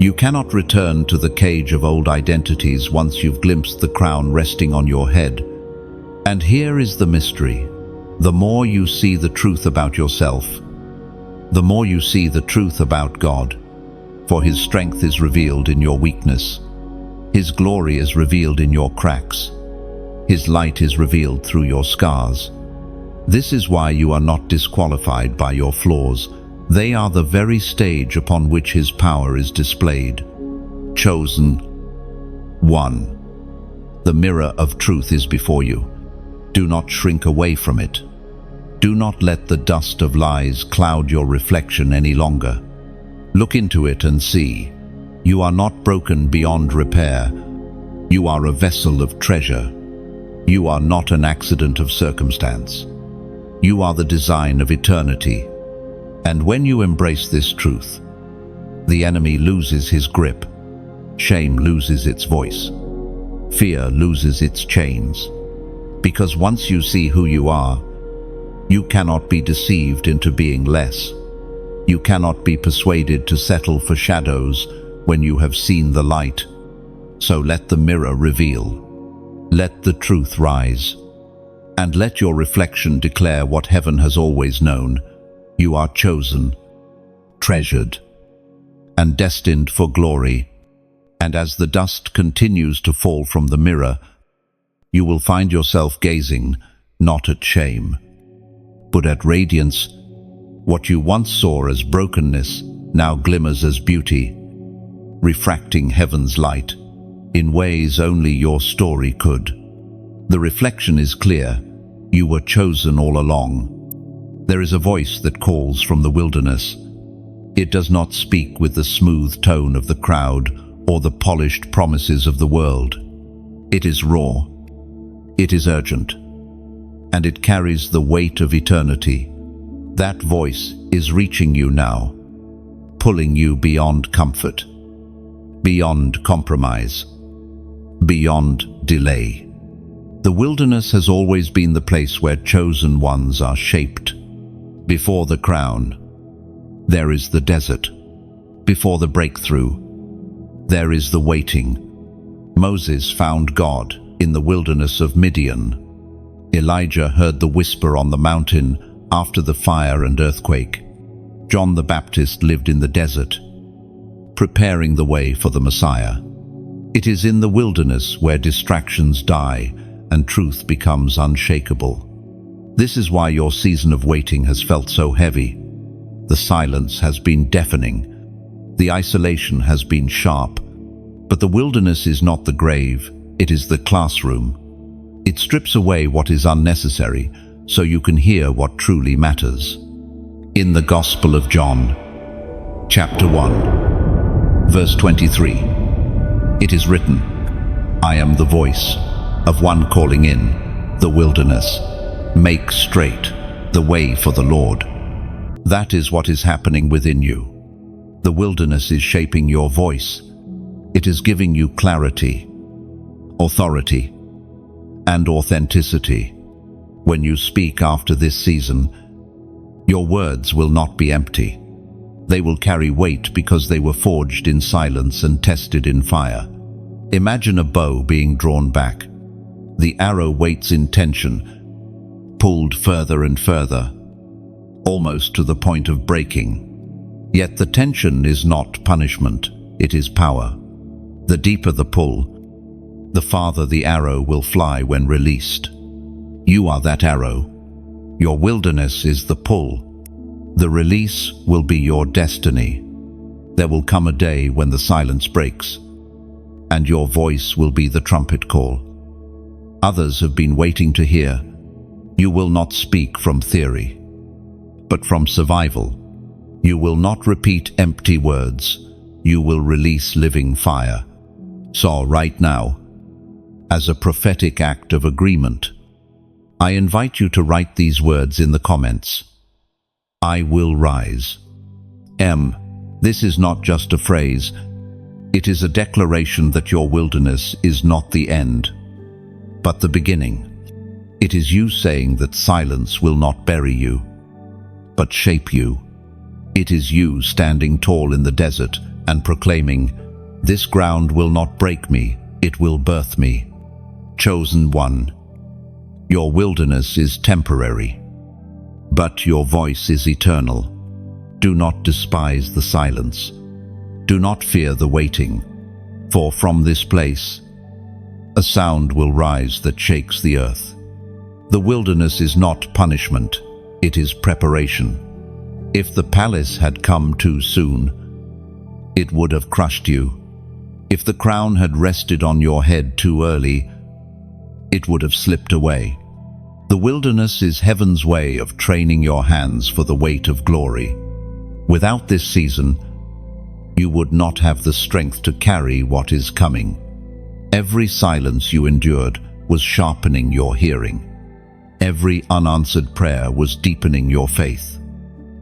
You cannot return to the cage of old identities once you've glimpsed the crown resting on your head. And here is the mystery. The more you see the truth about yourself, the more you see the truth about God. For His strength is revealed in your weakness. His glory is revealed in your cracks. His light is revealed through your scars. This is why you are not disqualified by your flaws. They are the very stage upon which His power is displayed. Chosen one. The mirror of truth is before you. Do not shrink away from it. Do not let the dust of lies cloud your reflection any longer. Look into it and see. You are not broken beyond repair. You are a vessel of treasure. You are not an accident of circumstance. You are the design of eternity. And when you embrace this truth, the enemy loses his grip. Shame loses its voice. Fear loses its chains. Because once you see who you are, you cannot be deceived into being less. You cannot be persuaded to settle for shadows when you have seen the light. So let the mirror reveal. Let the truth rise. And let your reflection declare what heaven has always known. You are chosen, treasured, and destined for glory. And as the dust continues to fall from the mirror, you will find yourself gazing not at shame, but at radiance. What you once saw as brokenness now glimmers as beauty, refracting heaven's light in ways only your story could. The reflection is clear. You were chosen all along. There is a voice that calls from the wilderness. It does not speak with the smooth tone of the crowd or the polished promises of the world. It is raw. It is urgent. And it carries the weight of eternity. That voice is reaching you now, pulling you beyond comfort, beyond compromise, beyond delay. The wilderness has always been the place where chosen ones are shaped. Before the crown, there is the desert. Before the breakthrough, there is the waiting. Moses found God in the wilderness of Midian. Elijah heard the whisper on the mountain after the fire and earthquake. John the Baptist lived in the desert, preparing the way for the Messiah. It is in the wilderness where distractions die and truth becomes unshakable. This is why your season of waiting has felt so heavy. The silence has been deafening. The isolation has been sharp. But the wilderness is not the grave, it is the classroom. It strips away what is unnecessary so you can hear what truly matters. In the Gospel of John, chapter 1, verse 23, it is written, "I am the voice of one calling in the wilderness. Make straight the way for the Lord." That is what is happening within you. The wilderness is shaping your voice. It is giving you clarity, authority, and authenticity. When you speak after this season, your words will not be empty. They will carry weight because they were forged in silence and tested in fire. Imagine a bow being drawn back. The arrow waits in tension, pulled further and further, almost to the point of breaking. Yet the tension is not punishment, it is power. The deeper the pull, the farther the arrow will fly when released. You are that arrow. Your wilderness is the pull. The release will be your destiny. There will come a day when the silence breaks, and your voice will be the trumpet call. Others have been waiting to hear. You will not speak from theory, but from survival. You will not repeat empty words. You will release living fire. So right now, as a prophetic act of agreement, I invite you to write these words in the comments. I will rise. This is not just a phrase. It is a declaration that your wilderness is not the end, but the beginning. It is you saying that silence will not bury you, but shape you. It is you standing tall in the desert and proclaiming, "This ground will not break me, it will birth me." Chosen one, your wilderness is temporary, but your voice is eternal. Do not despise the silence. Do not fear the waiting, for from this place a sound will rise that shakes the earth. The wilderness is not punishment, it is preparation. If the palace had come too soon, it would have crushed you. If the crown had rested on your head too early, it would have slipped away. The wilderness is heaven's way of training your hands for the weight of glory. Without this season, you would not have the strength to carry what is coming. Every silence you endured was sharpening your hearing. Every unanswered prayer was deepening your faith.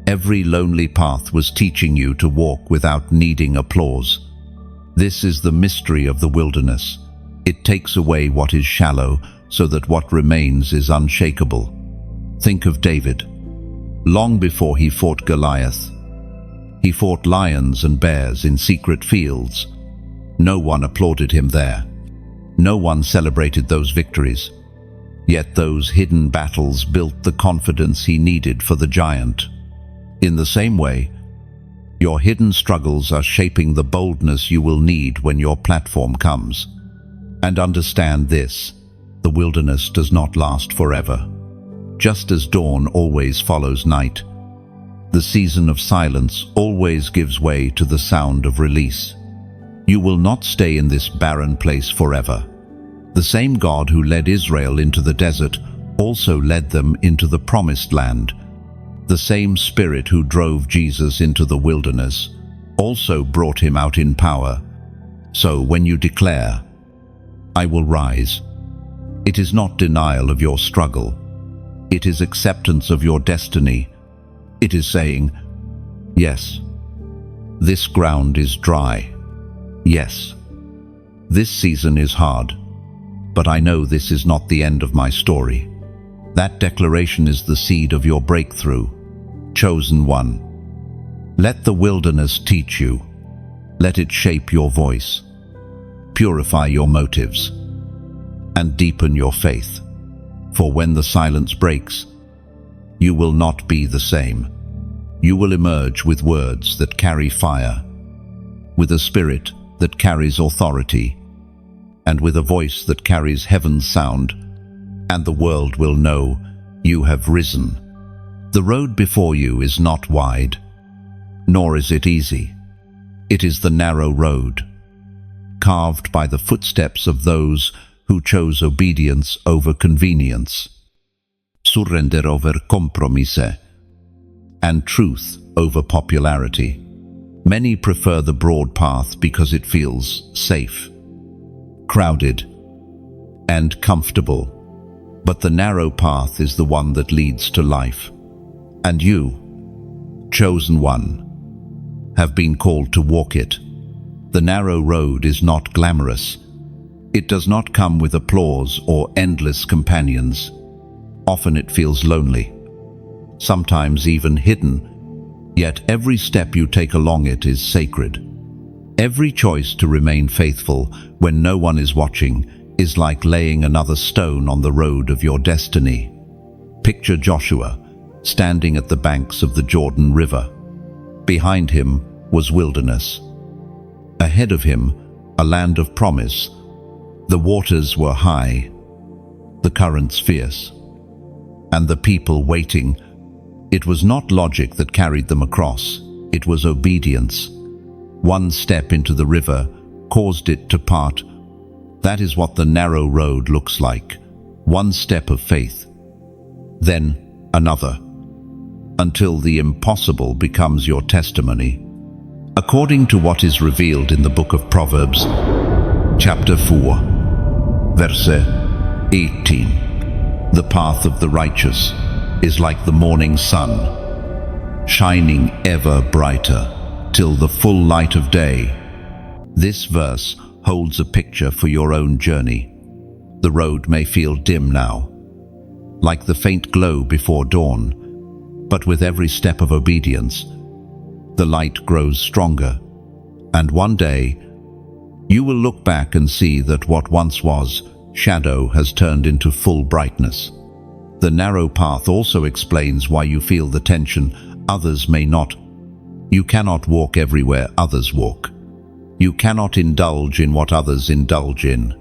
Every lonely path was teaching you to walk without needing applause. This is the mystery of the wilderness. It takes away what is shallow so that what remains is unshakable. Think of David. Long before he fought Goliath, he fought lions and bears in secret fields. No one applauded him there. No one celebrated those victories. Yet those hidden battles built the confidence he needed for the giant. In the same way, your hidden struggles are shaping the boldness you will need when your platform comes. And understand this, the wilderness does not last forever. Just as dawn always follows night, the season of silence always gives way to the sound of release. You will not stay in this barren place forever. The same God who led Israel into the desert also led them into the promised land. The same Spirit who drove Jesus into the wilderness also brought him out in power. So when you declare, "I will rise," it is not denial of your struggle. It is acceptance of your destiny. It is saying, "Yes, this ground is dry. Yes, this season is hard, but I know this is not the end of my story." That declaration is the seed of your breakthrough. Chosen one. Let the wilderness teach you. Let it shape your voice, purify your motives, and deepen your faith. For when the silence breaks, you will not be the same. You will emerge with words that carry fire, with a spirit that carries authority, and with a voice that carries heaven's sound, and the world will know you have risen. The road before you is not wide, nor is it easy. It is the narrow road, carved by the footsteps of those who chose obedience over convenience, surrender over compromise, and truth over popularity. Many prefer the broad path because it feels safe, crowded, and comfortable. But the narrow path is the one that leads to life. And you, chosen one, have been called to walk it. The narrow road is not glamorous. It does not come with applause or endless companions. Often it feels lonely, sometimes even hidden. Yet every step you take along it is sacred. Every choice to remain faithful when no one is watching is like laying another stone on the road of your destiny. Picture Joshua standing at the banks of the Jordan River. Behind him was wilderness. Ahead of him, a land of promise, The waters were high, the currents fierce, and the people waiting. It was not logic that carried them across, it was obedience. One step into the river caused it to part. That is what the narrow road looks like. One step of faith, then another, until the impossible becomes your testimony. According to what is revealed in the book of Proverbs, chapter 4, verse 18, the path of the righteous is like the morning sun, shining ever brighter till the full light of day. This verse holds a picture for your own journey. The road may feel dim now, like the faint glow before dawn, but with every step of obedience, the light grows stronger, and one day you will look back and see that what once was shadow has turned into full brightness. The narrow path also explains why you feel the tension others may not. You cannot walk everywhere others walk. You cannot indulge in what others indulge in.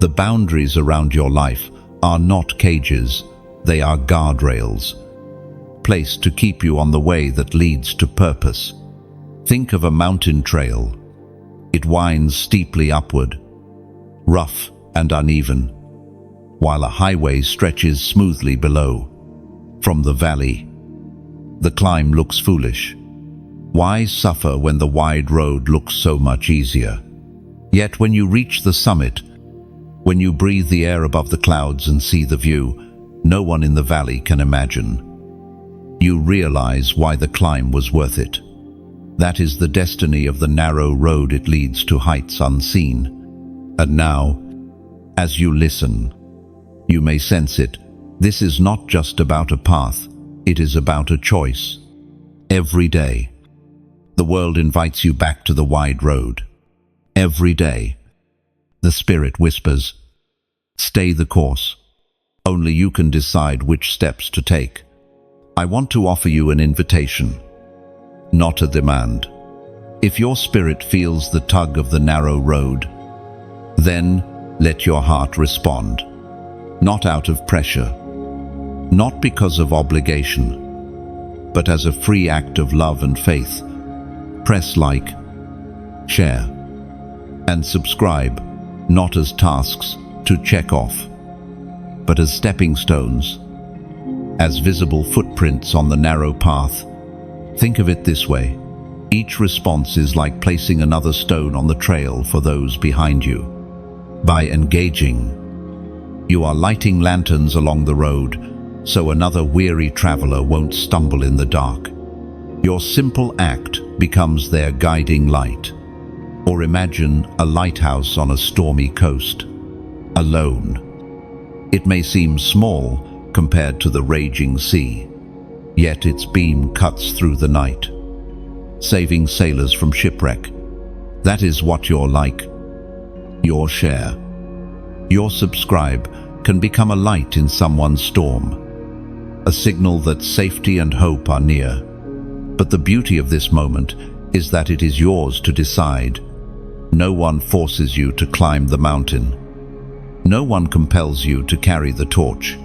The boundaries around your life are not cages, they are guardrails, placed to keep you on the way that leads to purpose. Think of a mountain trail. It winds steeply upward, rough and uneven, while a highway stretches smoothly below. From the valley, the climb looks foolish. Why suffer when the wide road looks so much easier? Yet when you reach the summit, when you breathe the air above the clouds and see the view no one in the valley can imagine, you realize why the climb was worth it. That is the destiny of the narrow road. It leads to heights unseen. And now, as you listen, you may sense it. This is not just about a path, it is about a choice. Every day, the world invites you back to the wide road. Every day, the Spirit whispers, stay the course. Only you can decide which steps to take. I want to offer you an invitation, not a demand. If your spirit feels the tug of the narrow road, then let your heart respond. Not out of pressure, not because of obligation, but as a free act of love and faith. Press like, share, and subscribe, not as tasks to check off, but as stepping stones, as visible footprints on the narrow path. Think of it this way: each response is like placing another stone on the trail for those behind you. By engaging, you are lighting lanterns along the road so another weary traveler won't stumble in the dark. Your simple act becomes their guiding light. Or imagine a lighthouse on a stormy coast, alone. It may seem small compared to the raging sea, yet its beam cuts through the night, saving sailors from shipwreck. That is what you're like. Your share, your subscribe can become a light in someone's storm, a signal that safety and hope are near. But the beauty of this moment is that it is yours to decide. No one forces you to climb the mountain. No one compels you to carry the torch.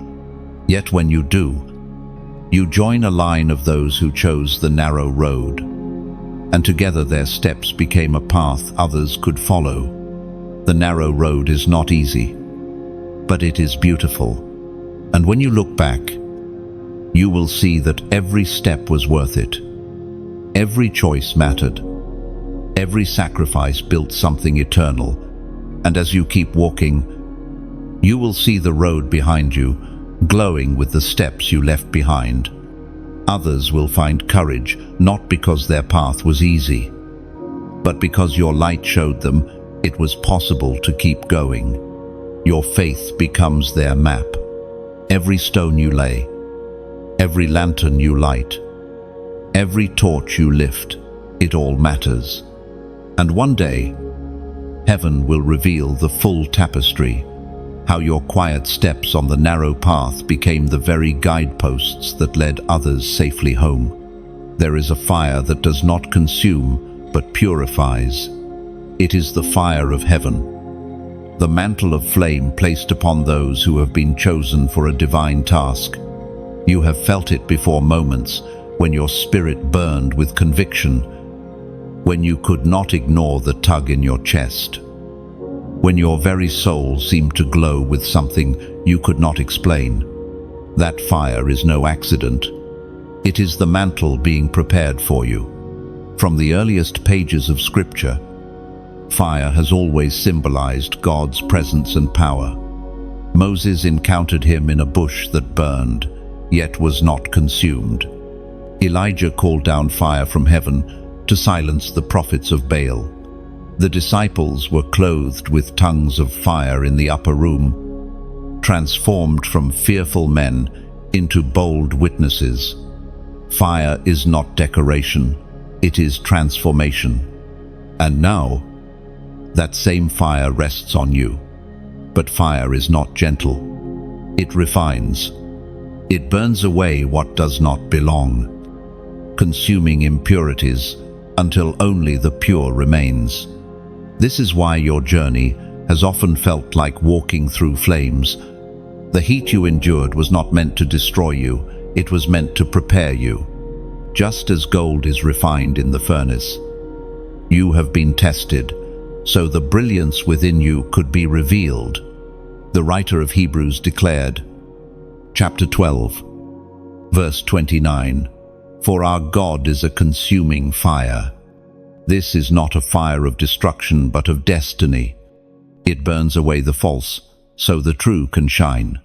Yet when you do, you join a line of those who chose the narrow road, and together their steps became a path others could follow. The narrow road is not easy, but it is beautiful. And when you look back, you will see that every step was worth it. Every choice mattered. Every sacrifice built something eternal. And as you keep walking, you will see the road behind you glowing with the steps you left behind. Others will find courage not because their path was easy, but because your light showed them it was possible to keep going. Your faith becomes their map. Every stone you lay, every lantern you light, every torch you lift, it all matters. And one day, heaven will reveal the full tapestry, how your quiet steps on the narrow path became the very guideposts that led others safely home. There is a fire that does not consume, but purifies. It is the fire of heaven, the mantle of flame placed upon those who have been chosen for a divine task. You have felt it before, moments when your spirit burned with conviction, when you could not ignore the tug in your chest, when your very soul seemed to glow with something you could not explain. That fire is no accident. It is the mantle being prepared for you. From the earliest pages of Scripture, fire has always symbolized God's presence and power. Moses encountered him in a bush that burned, yet was not consumed. Elijah called down fire from heaven to silence the prophets of Baal. The disciples were clothed with tongues of fire in the upper room, transformed from fearful men into bold witnesses. Fire is not decoration, it is transformation. And now, that same fire rests on you. But fire is not gentle. It refines. It burns away what does not belong, consuming impurities until only the pure remains. This is why your journey has often felt like walking through flames. The heat you endured was not meant to destroy you, it was meant to prepare you. Just as gold is refined in the furnace, you have been tested, so the brilliance within you could be revealed. The writer of Hebrews declared, chapter 12, verse 29, "For our God is a consuming fire." This is not a fire of destruction, but of destiny. It burns away the false, so the true can shine.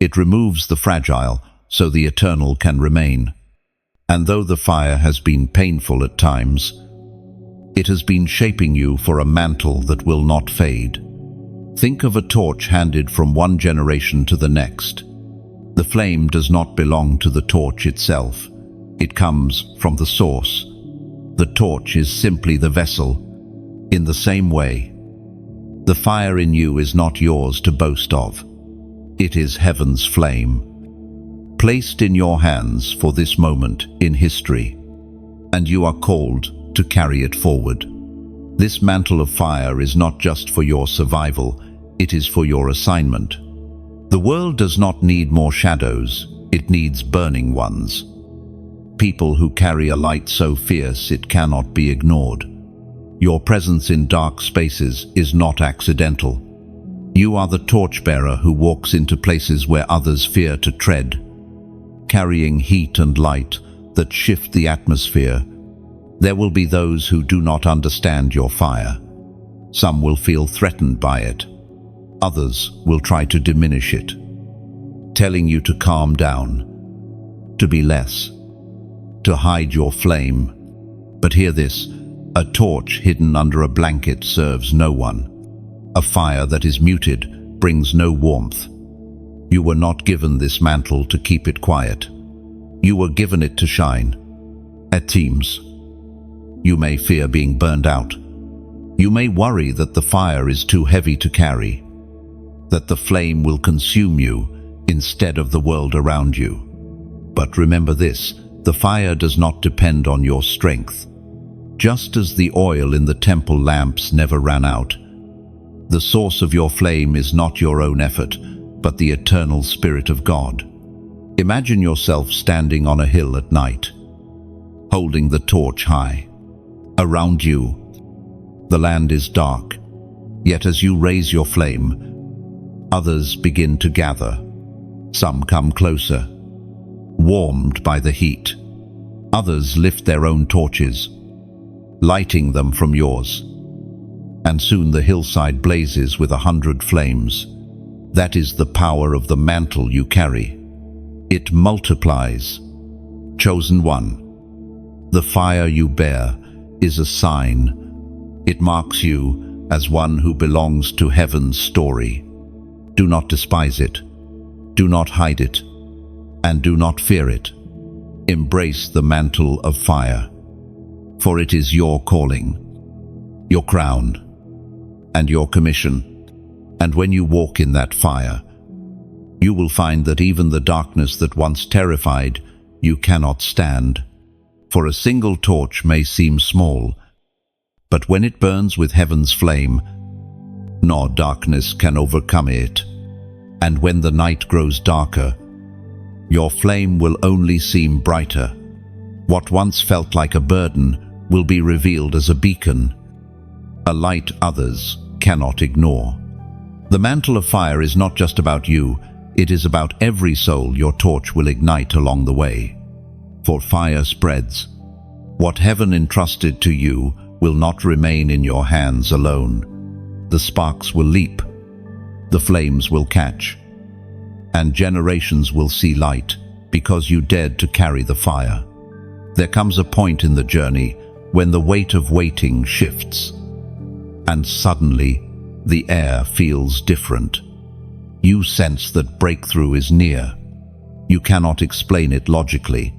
It removes the fragile, so the eternal can remain. And though the fire has been painful at times, it has been shaping you for a mantle that will not fade. Think of a torch handed from one generation to the next. The flame does not belong to the torch itself. It comes from the source. The torch is simply the vessel. In the same way, the fire in you is not yours to boast of. It is heaven's flame, placed in your hands for this moment in history, and you are called to carry it forward. This mantle of fire is not just for your survival, it is for your assignment. The world does not need more shadows, it needs burning ones. People who carry a light so fierce it cannot be ignored. Your presence in dark spaces is not accidental. You are the torchbearer who walks into places where others fear to tread, carrying heat and light that shift the atmosphere. There will be those who do not understand your fire. Some will feel threatened by it. Others will try to diminish it, telling you to calm down, to be less, to hide your flame. But hear this, a torch hidden under a blanket serves no one. A fire that is muted brings no warmth. You were not given this mantle to keep it quiet. You were given it to shine. At times, you may fear being burned out. You may worry that the fire is too heavy to carry, that the flame will consume you instead of the world around you. But remember this, the fire does not depend on your strength. Just as the oil in the temple lamps never ran out, the source of your flame is not your own effort, but the eternal Spirit of God. Imagine yourself standing on a hill at night, holding the torch high. Around you, the land is dark, yet as you raise your flame, others begin to gather. Some come closer, warmed by the heat. Others lift their own torches, lighting them from yours. And soon the hillside blazes with 100 flames. That is the power of the mantle you carry. It multiplies. Chosen one, the fire you bear is a sign. It marks you as one who belongs to heaven's story. Do not despise it. Do not hide it. And do not fear it. Embrace the mantle of fire, for it is your calling, your crown, and your commission. And when you walk in that fire, you will find that even the darkness that once terrified you cannot stand. For a single torch may seem small, but when it burns with heaven's flame, nor darkness can overcome it. And when the night grows darker, your flame will only seem brighter. What once felt like a burden will be revealed as a beacon, a light others cannot ignore. The mantle of fire is not just about you, it is about every soul your torch will ignite along the way. For fire spreads. What heaven entrusted to you will not remain in your hands alone. The sparks will leap, the flames will catch, and generations will see light because you dared to carry the fire. There comes a point in the journey when the weight of waiting shifts, and suddenly the air feels different. You sense that breakthrough is near. You cannot explain it logically,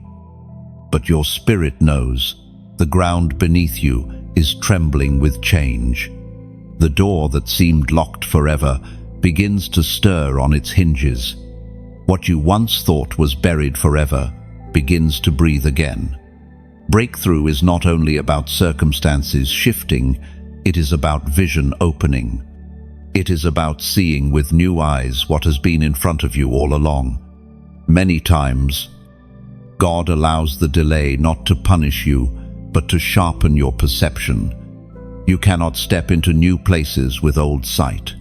but your spirit knows. The ground beneath you is trembling with change. The door that seemed locked forever begins to stir on its hinges. What you once thought was buried forever begins to breathe again. Breakthrough is not only about circumstances shifting, it is about vision opening. It is about seeing with new eyes what has been in front of you all along. Many times, God allows the delay not to punish you, but to sharpen your perception. You cannot step into new places with old sight.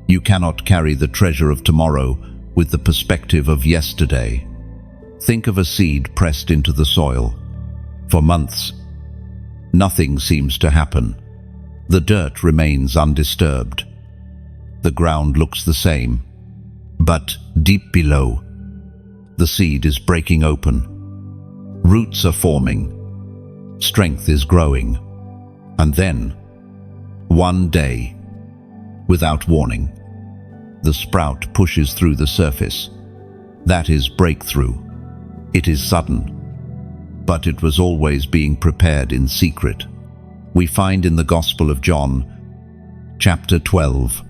You cannot carry the treasure of tomorrow with the perspective of yesterday. Think of a seed pressed into the soil. For months, nothing seems to happen. The dirt remains undisturbed. The ground looks the same, but deep below, the seed is breaking open. Roots are forming. Strength is growing. And then, one day, without warning, the sprout pushes through the surface. That is breakthrough. It is sudden, but it was always being prepared in secret. We find in the Gospel of John, chapter 12,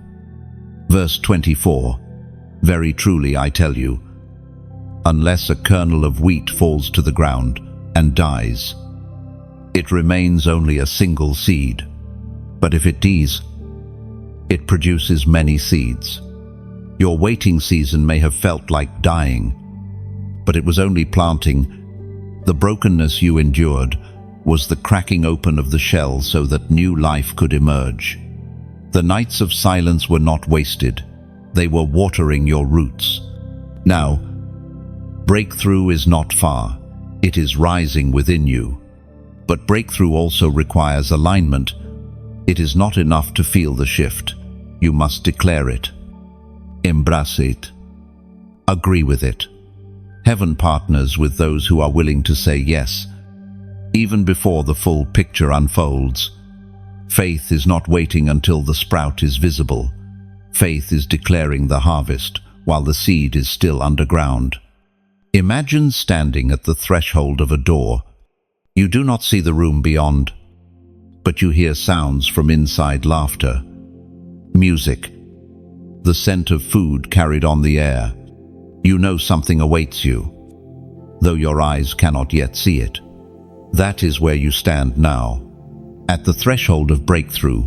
verse 24, "Very truly I tell you, unless a kernel of wheat falls to the ground and dies, it remains only a single seed. But if it dies, it produces many seeds." Your waiting season may have felt like dying, but it was only planting. The brokenness you endured was the cracking open of the shell so that new life could emerge. The nights of silence were not wasted. They were watering your roots. Now, breakthrough is not far. It is rising within you. But breakthrough also requires alignment. It is not enough to feel the shift. You must declare it. Embrace it. Agree with it. Heaven partners with those who are willing to say yes, even before the full picture unfolds. Faith is not waiting until the sprout is visible. Faith is declaring the harvest while the seed is still underground. Imagine standing at the threshold of a door. You do not see the room beyond, but you hear sounds from inside: laughter, music, the scent of food carried on the air. You know something awaits you, though your eyes cannot yet see it. That is where you stand now, at the threshold of breakthrough,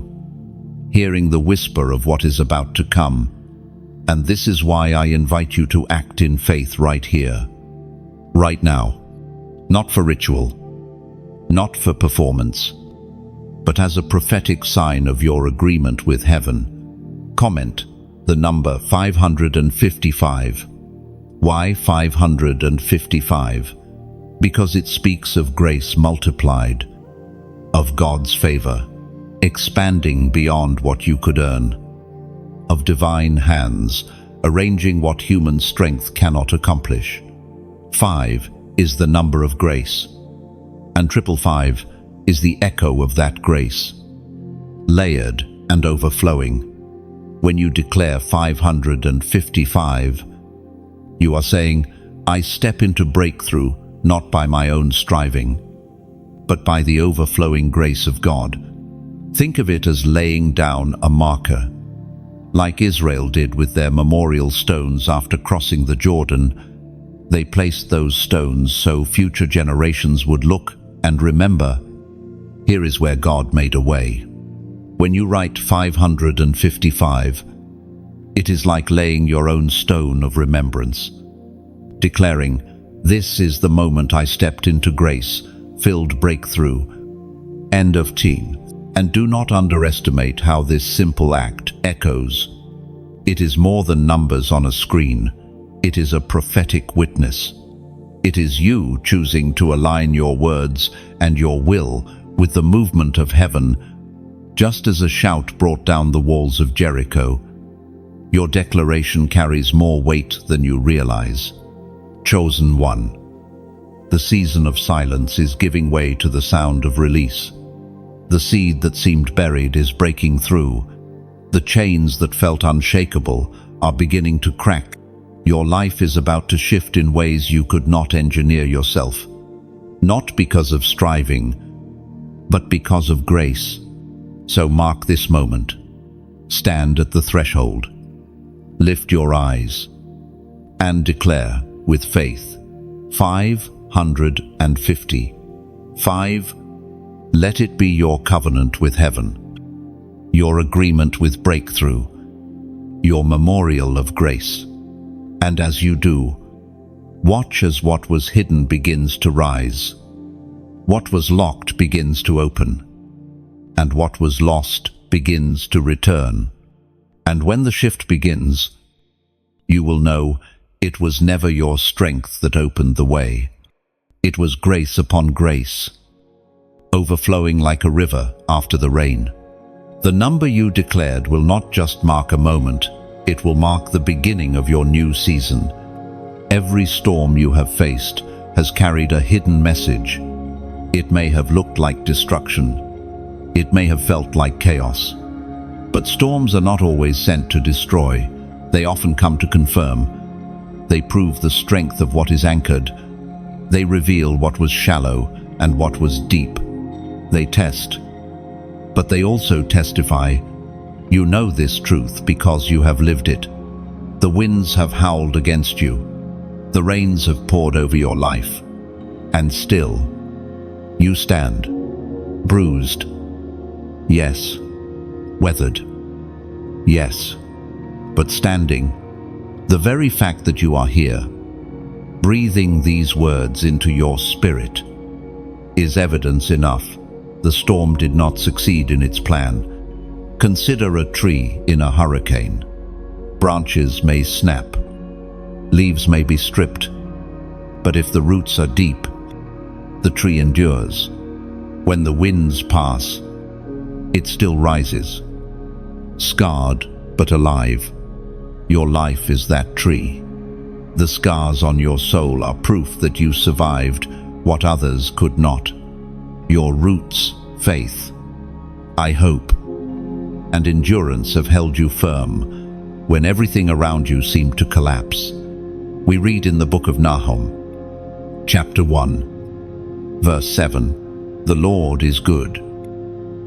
hearing the whisper of what is about to come. And this is why I invite you to act in faith right here, right now. Not for ritual, not for performance, but as a prophetic sign of your agreement with heaven. Comment the number 555. Why 555? Because it speaks of grace multiplied, of God's favor, expanding beyond what you could earn, of divine hands, arranging what human strength cannot accomplish. 5 is the number of grace, and 555 is the echo of that grace, layered and overflowing. When you declare 555, you are saying, I step into breakthrough not by my own striving, but by the overflowing grace of God. Think of it as laying down a marker, like Israel did with their memorial stones after crossing the Jordan. They placed those stones so future generations would look and remember, here is where God made a way. When you write 555, it is like laying your own stone of remembrance, declaring, "This is the moment I stepped into grace-filled breakthrough." End of teen. And do not underestimate how this simple act echoes. It is more than numbers on a screen. It is a prophetic witness. It is you choosing to align your words and your will with the movement of heaven, just as a shout brought down the walls of Jericho. Your declaration carries more weight than you realize. Chosen one. The season of silence is giving way to the sound of release. The seed that seemed buried is breaking through. The chains that felt unshakable are beginning to crack. Your life is about to shift in ways you could not engineer yourself. Not because of striving, but because of grace. So mark this moment. Stand at the threshold. Lift your eyes and declare with faith. 555. Let it be your covenant with heaven, your agreement with breakthrough, your memorial of grace. And as you do, watch as what was hidden begins to rise. What was locked begins to open, and what was lost begins to return. And when the shift begins, you will know it was never your strength that opened the way. It was grace upon grace, overflowing like a river after the rain. The number you declared will not just mark a moment, it will mark the beginning of your new season. Every storm you have faced has carried a hidden message. It may have looked like destruction. It may have felt like chaos. But storms are not always sent to destroy. They often come to confirm. They prove the strength of what is anchored. They reveal what was shallow and what was deep. They test, but they also testify. You know this truth because you have lived it. The winds have howled against you. The rains have poured over your life. And still, you stand, bruised, yes, weathered, yes, but standing. The very fact that you are here, breathing these words into your spirit, is evidence enough. The storm did not succeed in its plan. Consider a tree in a hurricane. Branches may snap, leaves may be stripped, but if the roots are deep, the tree endures. When the winds pass, it still rises, scarred but alive. Your life is that tree. The scars on your soul are proof that you survived what others could not. Your roots, faith, I hope, and endurance have held you firm when everything around you seemed to collapse. We read in the book of Nahum, chapter 1, verse 7, "The Lord is good,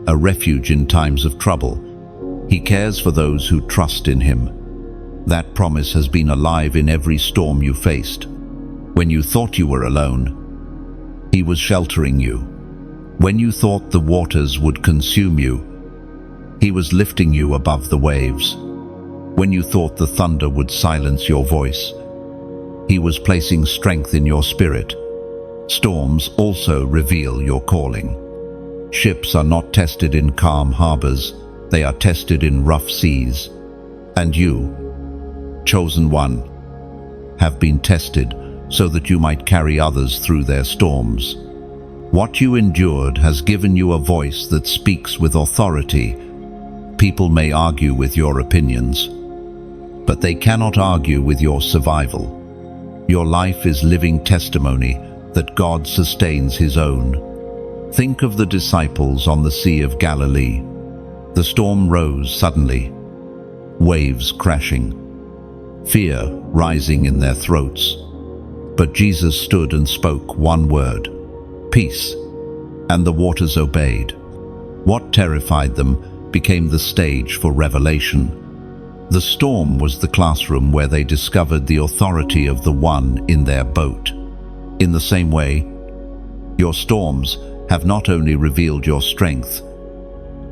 a refuge in times of trouble. He cares for those who trust in him." That promise has been alive in every storm you faced. When you thought you were alone, he was sheltering you. When you thought the waters would consume you, he was lifting you above the waves. When you thought the thunder would silence your voice, he was placing strength in your spirit. Storms also reveal your calling. Ships are not tested in calm harbors, they are tested in rough seas. And you, chosen one, have been tested so that you might carry others through their storms. What you endured has given you a voice that speaks with authority. People may argue with your opinions, but they cannot argue with your survival. Your life is living testimony that God sustains his own. Think of the disciples on the Sea of Galilee. The storm rose suddenly, waves crashing, fear rising in their throats. But Jesus stood and spoke one word, peace, and the waters obeyed. What terrified them became the stage for revelation. The storm was the classroom where they discovered the authority of the one in their boat. In the same way, your storms have not only revealed your strength,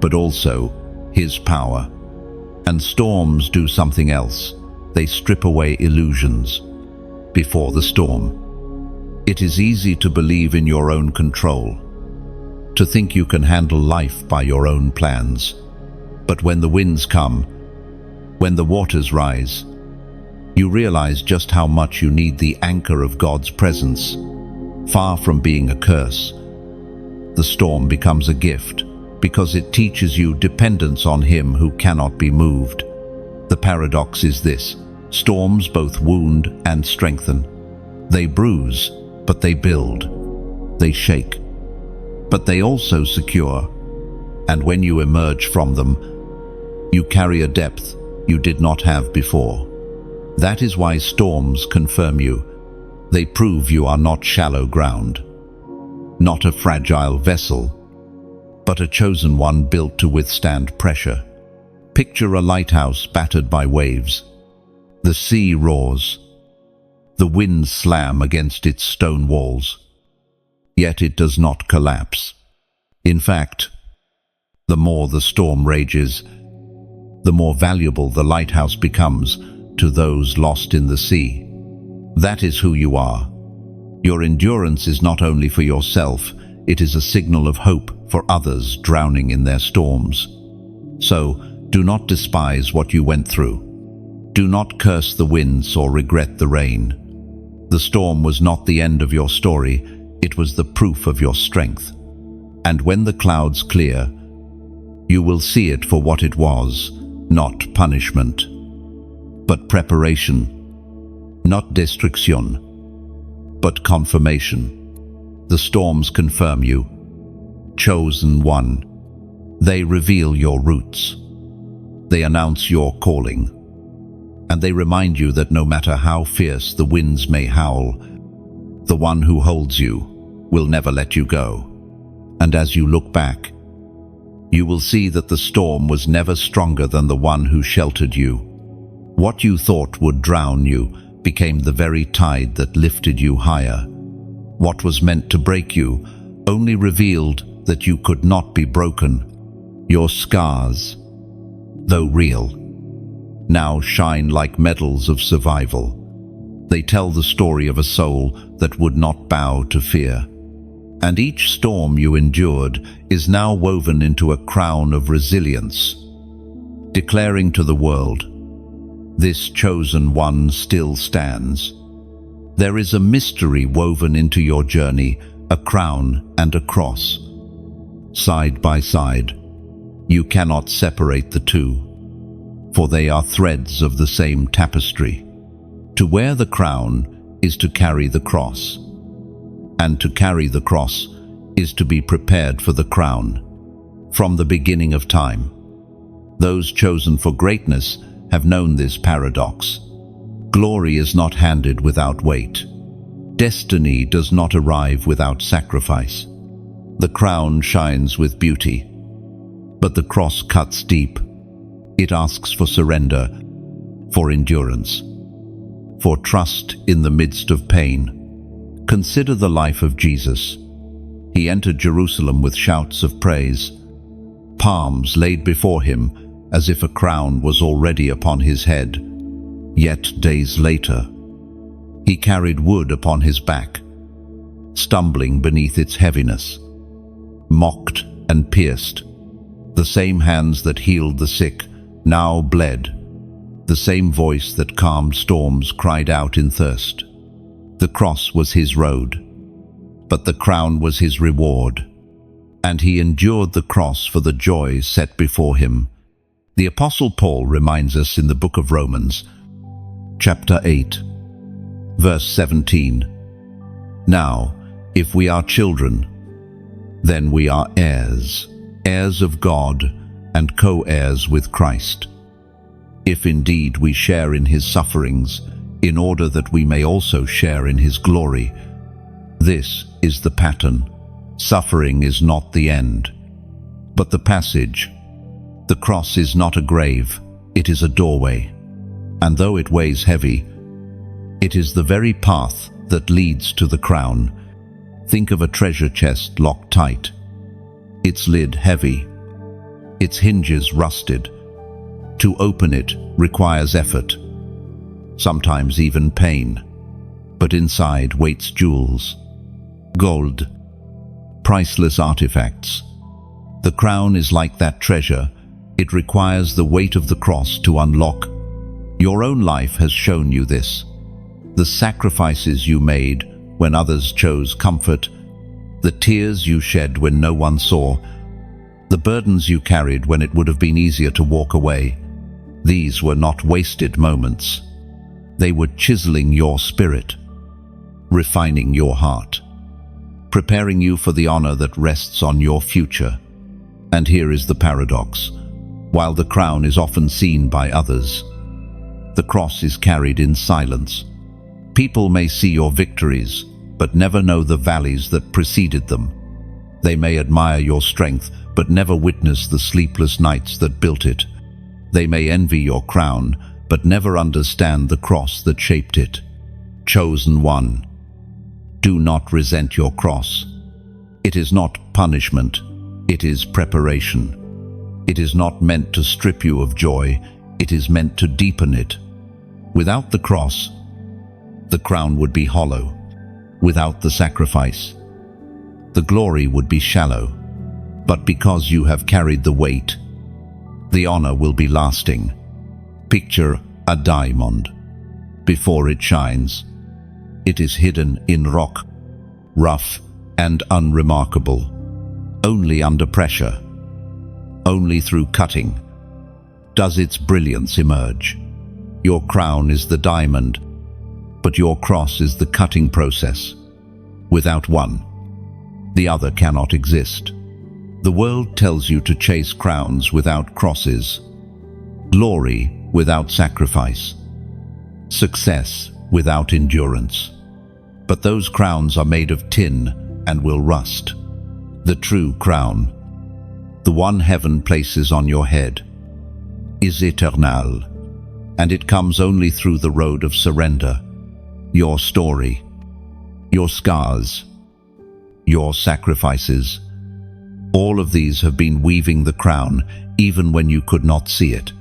but also His power. And storms do something else. They strip away illusions. Before the storm, it is easy to believe in your own control, to think you can handle life by your own plans. But when the winds come, when the waters rise, you realize just how much you need the anchor of God's presence. Far from being a curse, the storm becomes a gift, because it teaches you dependence on Him who cannot be moved. The paradox is this: storms both wound and strengthen. They bruise, but they build. They shake, but they also secure. And when you emerge from them, you carry a depth you did not have before. That is why storms confirm you. They prove you are not shallow ground, not a fragile vessel, but a chosen one built to withstand pressure. Picture a lighthouse battered by waves. The sea roars. The winds slam against its stone walls. Yet it does not collapse. In fact, the more the storm rages, the more valuable the lighthouse becomes to those lost in the sea. That is who you are. Your endurance is not only for yourself, it is a signal of hope for others drowning in their storms. So, do not despise what you went through. Do not curse the winds or regret the rain. The storm was not the end of your story, it was the proof of your strength. And when the clouds clear, you will see it for what it was, not punishment, but preparation, not destruction, but confirmation. The storms confirm you, chosen one. They reveal your roots. They announce your calling. And they remind you that no matter how fierce the winds may howl, the one who holds you will never let you go. And as you look back, you will see that the storm was never stronger than the one who sheltered you. What you thought would drown you became the very tide that lifted you higher. What was meant to break you only revealed that you could not be broken. Your scars, though real, now shine like medals of survival. They tell the story of a soul that would not bow to fear. And each storm you endured is now woven into a crown of resilience, declaring to the world, this chosen one still stands. There is a mystery woven into your journey, a crown and a cross. Side by side, you cannot separate the two, for they are threads of the same tapestry. To wear the crown is to carry the cross, and to carry the cross is to be prepared for the crown. From the beginning of time, those chosen for greatness have known this paradox. Glory is not handed without weight. Destiny does not arrive without sacrifice. The crown shines with beauty, but the cross cuts deep. It asks for surrender, for endurance, for trust in the midst of pain. Consider the life of Jesus. He entered Jerusalem with shouts of praise, palms laid before him as if a crown was already upon his head. Yet days later, he carried wood upon his back, stumbling beneath its heaviness, mocked and pierced. The same hands that healed the sick now bled. The same voice that calmed storms cried out in thirst. The cross was his road, but the crown was his reward, and he endured the cross for the joy set before him. The Apostle Paul reminds us in the book of Romans, chapter 8, verse 17, "Now, if we are children, then we are heirs, heirs of God and co-heirs with Christ, if indeed we share in his sufferings, in order that we may also share in his glory." This is the pattern. Suffering is not the end, but the passage. The cross is not a grave, it is a doorway. And though it weighs heavy, it is the very path that leads to the crown. Think of a treasure chest locked tight, its lid heavy, its hinges rusted. To open it requires effort, sometimes even pain. But inside waits jewels, gold, priceless artifacts. The crown is like that treasure. It requires the weight of the cross to unlock. Your own life has shown you this. The sacrifices you made when others chose comfort, the tears you shed when no one saw, the burdens you carried when it would have been easier to walk away. These were not wasted moments. They were chiseling your spirit, refining your heart, preparing you for the honor that rests on your future. And here is the paradox. While the crown is often seen by others, the cross is carried in silence. People may see your victories, but never know the valleys that preceded them. They may admire your strength, but never witness the sleepless nights that built it. They may envy your crown, but never understand the cross that shaped it. Chosen one, do not resent your cross. It is not punishment, it is preparation. It is not meant to strip you of joy, it is meant to deepen it. Without the cross, the crown would be hollow. Without the sacrifice, the glory would be shallow. But because you have carried the weight, the honor will be lasting. Picture a diamond. Before it shines, it is hidden in rock, rough and unremarkable. Only under pressure, only through cutting, does its brilliance emerge. Your crown is the diamond, but your cross is the cutting process. Without one, the other cannot exist. The world tells you to chase crowns without crosses, glory without sacrifice, success without endurance. But those crowns are made of tin and will rust. The true crown, the one heaven places on your head, is eternal, and it comes only through the road of surrender. Your story, your scars, your sacrifices, all of these have been weaving the crown even when you could not see it.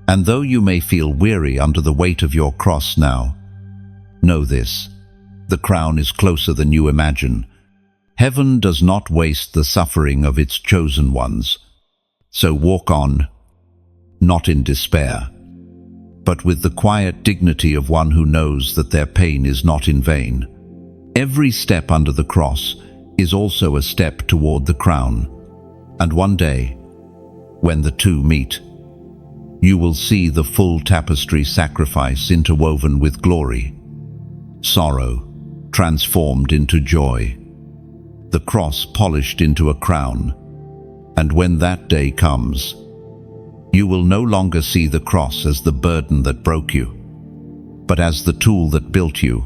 And though you may feel weary under the weight of your cross now, know this: the crown is closer than you imagine. Heaven does not waste the suffering of its chosen ones. So walk on, not in despair, but with the quiet dignity of one who knows that their pain is not in vain. Every step under the cross is also a step toward the crown. And one day, when the two meet, you will see the full tapestry, sacrifice interwoven with glory, sorrow transformed into joy, the cross polished into a crown. And when that day comes, you will no longer see the cross as the burden that broke you, but as the tool that built you.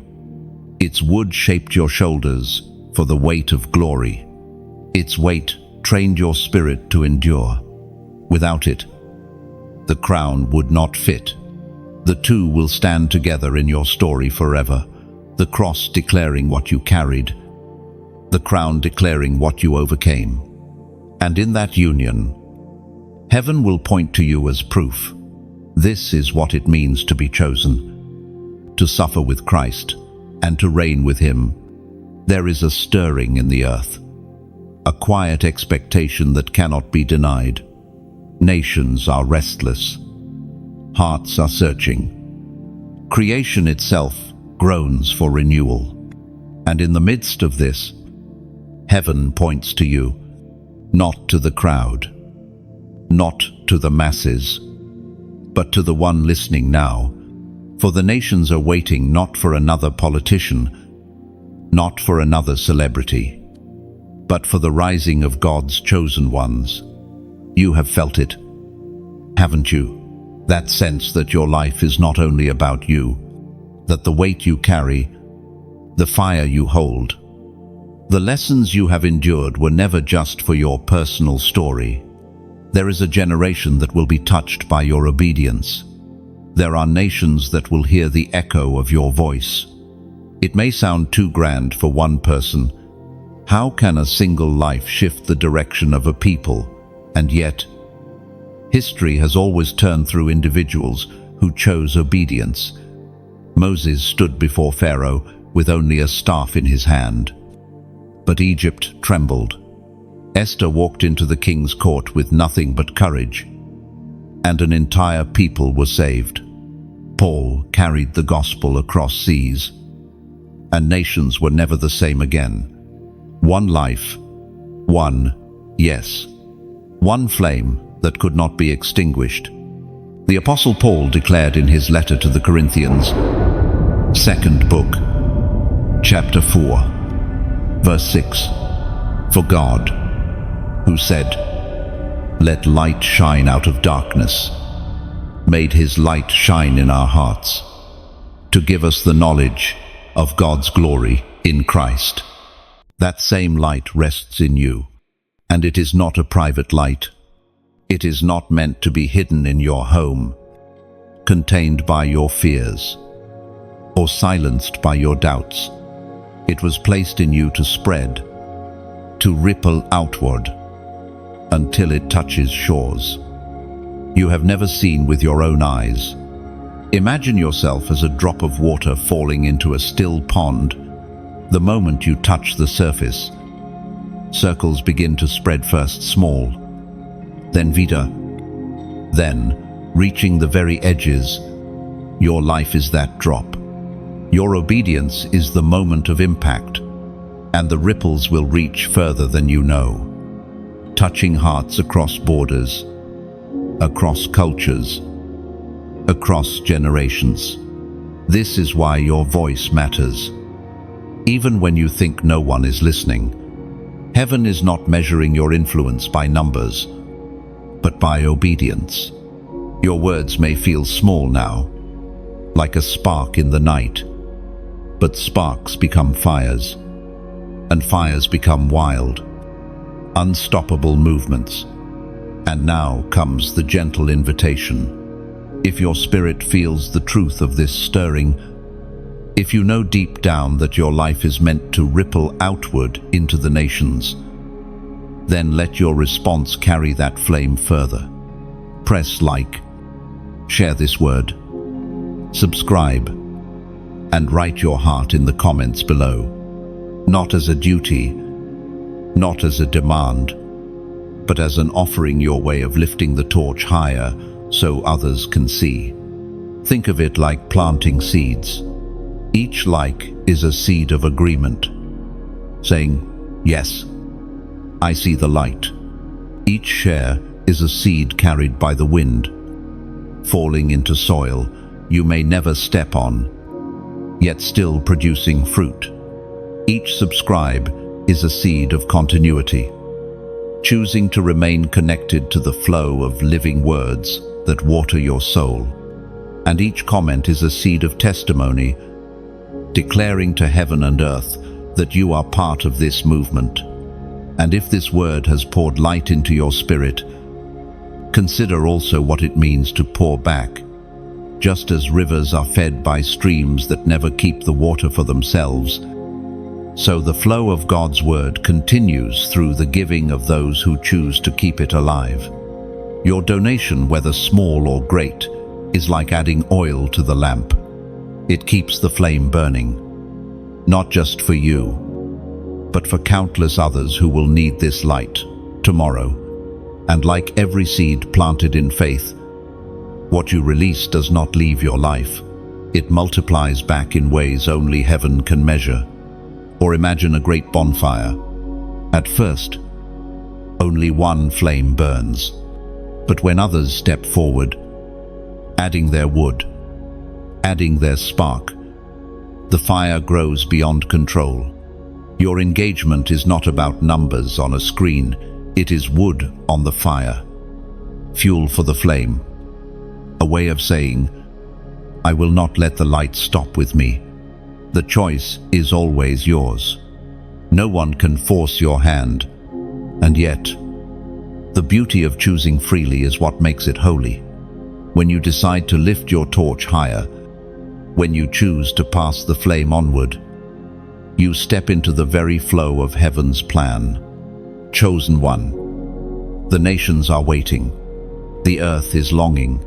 Its wood shaped your shoulders for the weight of glory. Its weight trained your spirit to endure. Without it, the crown would not fit. The two will stand together in your story forever, the cross declaring what you carried, the crown declaring what you overcame. And in that union, heaven will point to you as proof. This is what it means to be chosen, to suffer with Christ and to reign with Him. There is a stirring in the earth, a quiet expectation that cannot be denied. Nations are restless, hearts are searching. Creation itself groans for renewal. And in the midst of this, heaven points to you, not to the crowd, not to the masses, but to the one listening now. For the nations are waiting not for another politician, not for another celebrity, but for the rising of God's chosen ones. You have felt it, haven't you? That sense that your life is not only about you, that the weight you carry, the fire you hold, the lessons you have endured were never just for your personal story. There is a generation that will be touched by your obedience. There are nations that will hear the echo of your voice. It may sound too grand for one person. How can a single life shift the direction of a people? And yet, History has always turned through individuals who chose obedience. Moses stood before Pharaoh with only a staff in his hand. But Egypt trembled. Esther walked into the king's court with nothing but courage, and an entire people was saved. Paul carried the gospel across seas, and nations were never the same again. One life, one flame that could not be extinguished. The Apostle Paul declared in his letter to the Corinthians, 2nd book, chapter 4, verse 6, "For God, who said, 'Let light shine out of darkness,' made his light shine in our hearts, to give us the knowledge of God's glory in Christ." That same light rests in you, and it is not a private light. It is not meant to be hidden in your home, contained by your fears, or silenced by your doubts. It was placed in you to spread, to ripple outward, until it touches shores you have never seen with your own eyes. Imagine yourself as a drop of water falling into a still pond. The moment you touch the surface, circles begin to spread, first small, then wider, then, reaching the very edges. Your life is that drop. Your obedience is the moment of impact, and the ripples will reach further than you know, touching hearts across borders, across cultures, across generations. This is why your voice matters. Even when you think no one is listening, heaven is not measuring your influence by numbers, but by obedience. Your words may feel small now, like a spark in the night, but sparks become fires, and fires become wild, unstoppable movements. And now comes the gentle invitation. If your spirit feels the truth of this stirring, if you know deep down that your life is meant to ripple outward into the nations, then let your response carry that flame further. Press like, share this word, subscribe, and write your heart in the comments below. Not as a duty, not as a demand, but as an offering, your way of lifting the torch higher so others can see. Think of it like planting seeds. Each like is a seed of agreement, saying, "Yes, I see the light." Each share is a seed carried by the wind, falling into soil you may never step on, yet still producing fruit. Each subscribe is a seed of continuity, choosing to remain connected to the flow of living words that water your soul. And each comment is a seed of testimony, declaring to heaven and earth that you are part of this movement. And if this word has poured light into your spirit, consider also what it means to pour back. Just as rivers are fed by streams that never keep the water for themselves, so the flow of God's word continues through the giving of those who choose to keep it alive. Your donation, whether small or great, is like adding oil to the lamp. It keeps the flame burning, not just for you, but for countless others who will need this light tomorrow. And like every seed planted in faith, what you release does not leave your life. It multiplies back in ways only heaven can measure. Or imagine a great bonfire. At first, only one flame burns. But when others step forward, adding their wood, adding their spark, the fire grows beyond control. Your engagement is not about numbers on a screen, it is wood on the fire, fuel for the flame, a way of saying, "I will not let the light stop with me." The choice is always yours. No one can force your hand, and yet, the beauty of choosing freely is what makes it holy. When you decide to lift your torch higher, when you choose to pass the flame onward, you step into the very flow of heaven's plan. Chosen one. The nations are waiting. The earth is longing,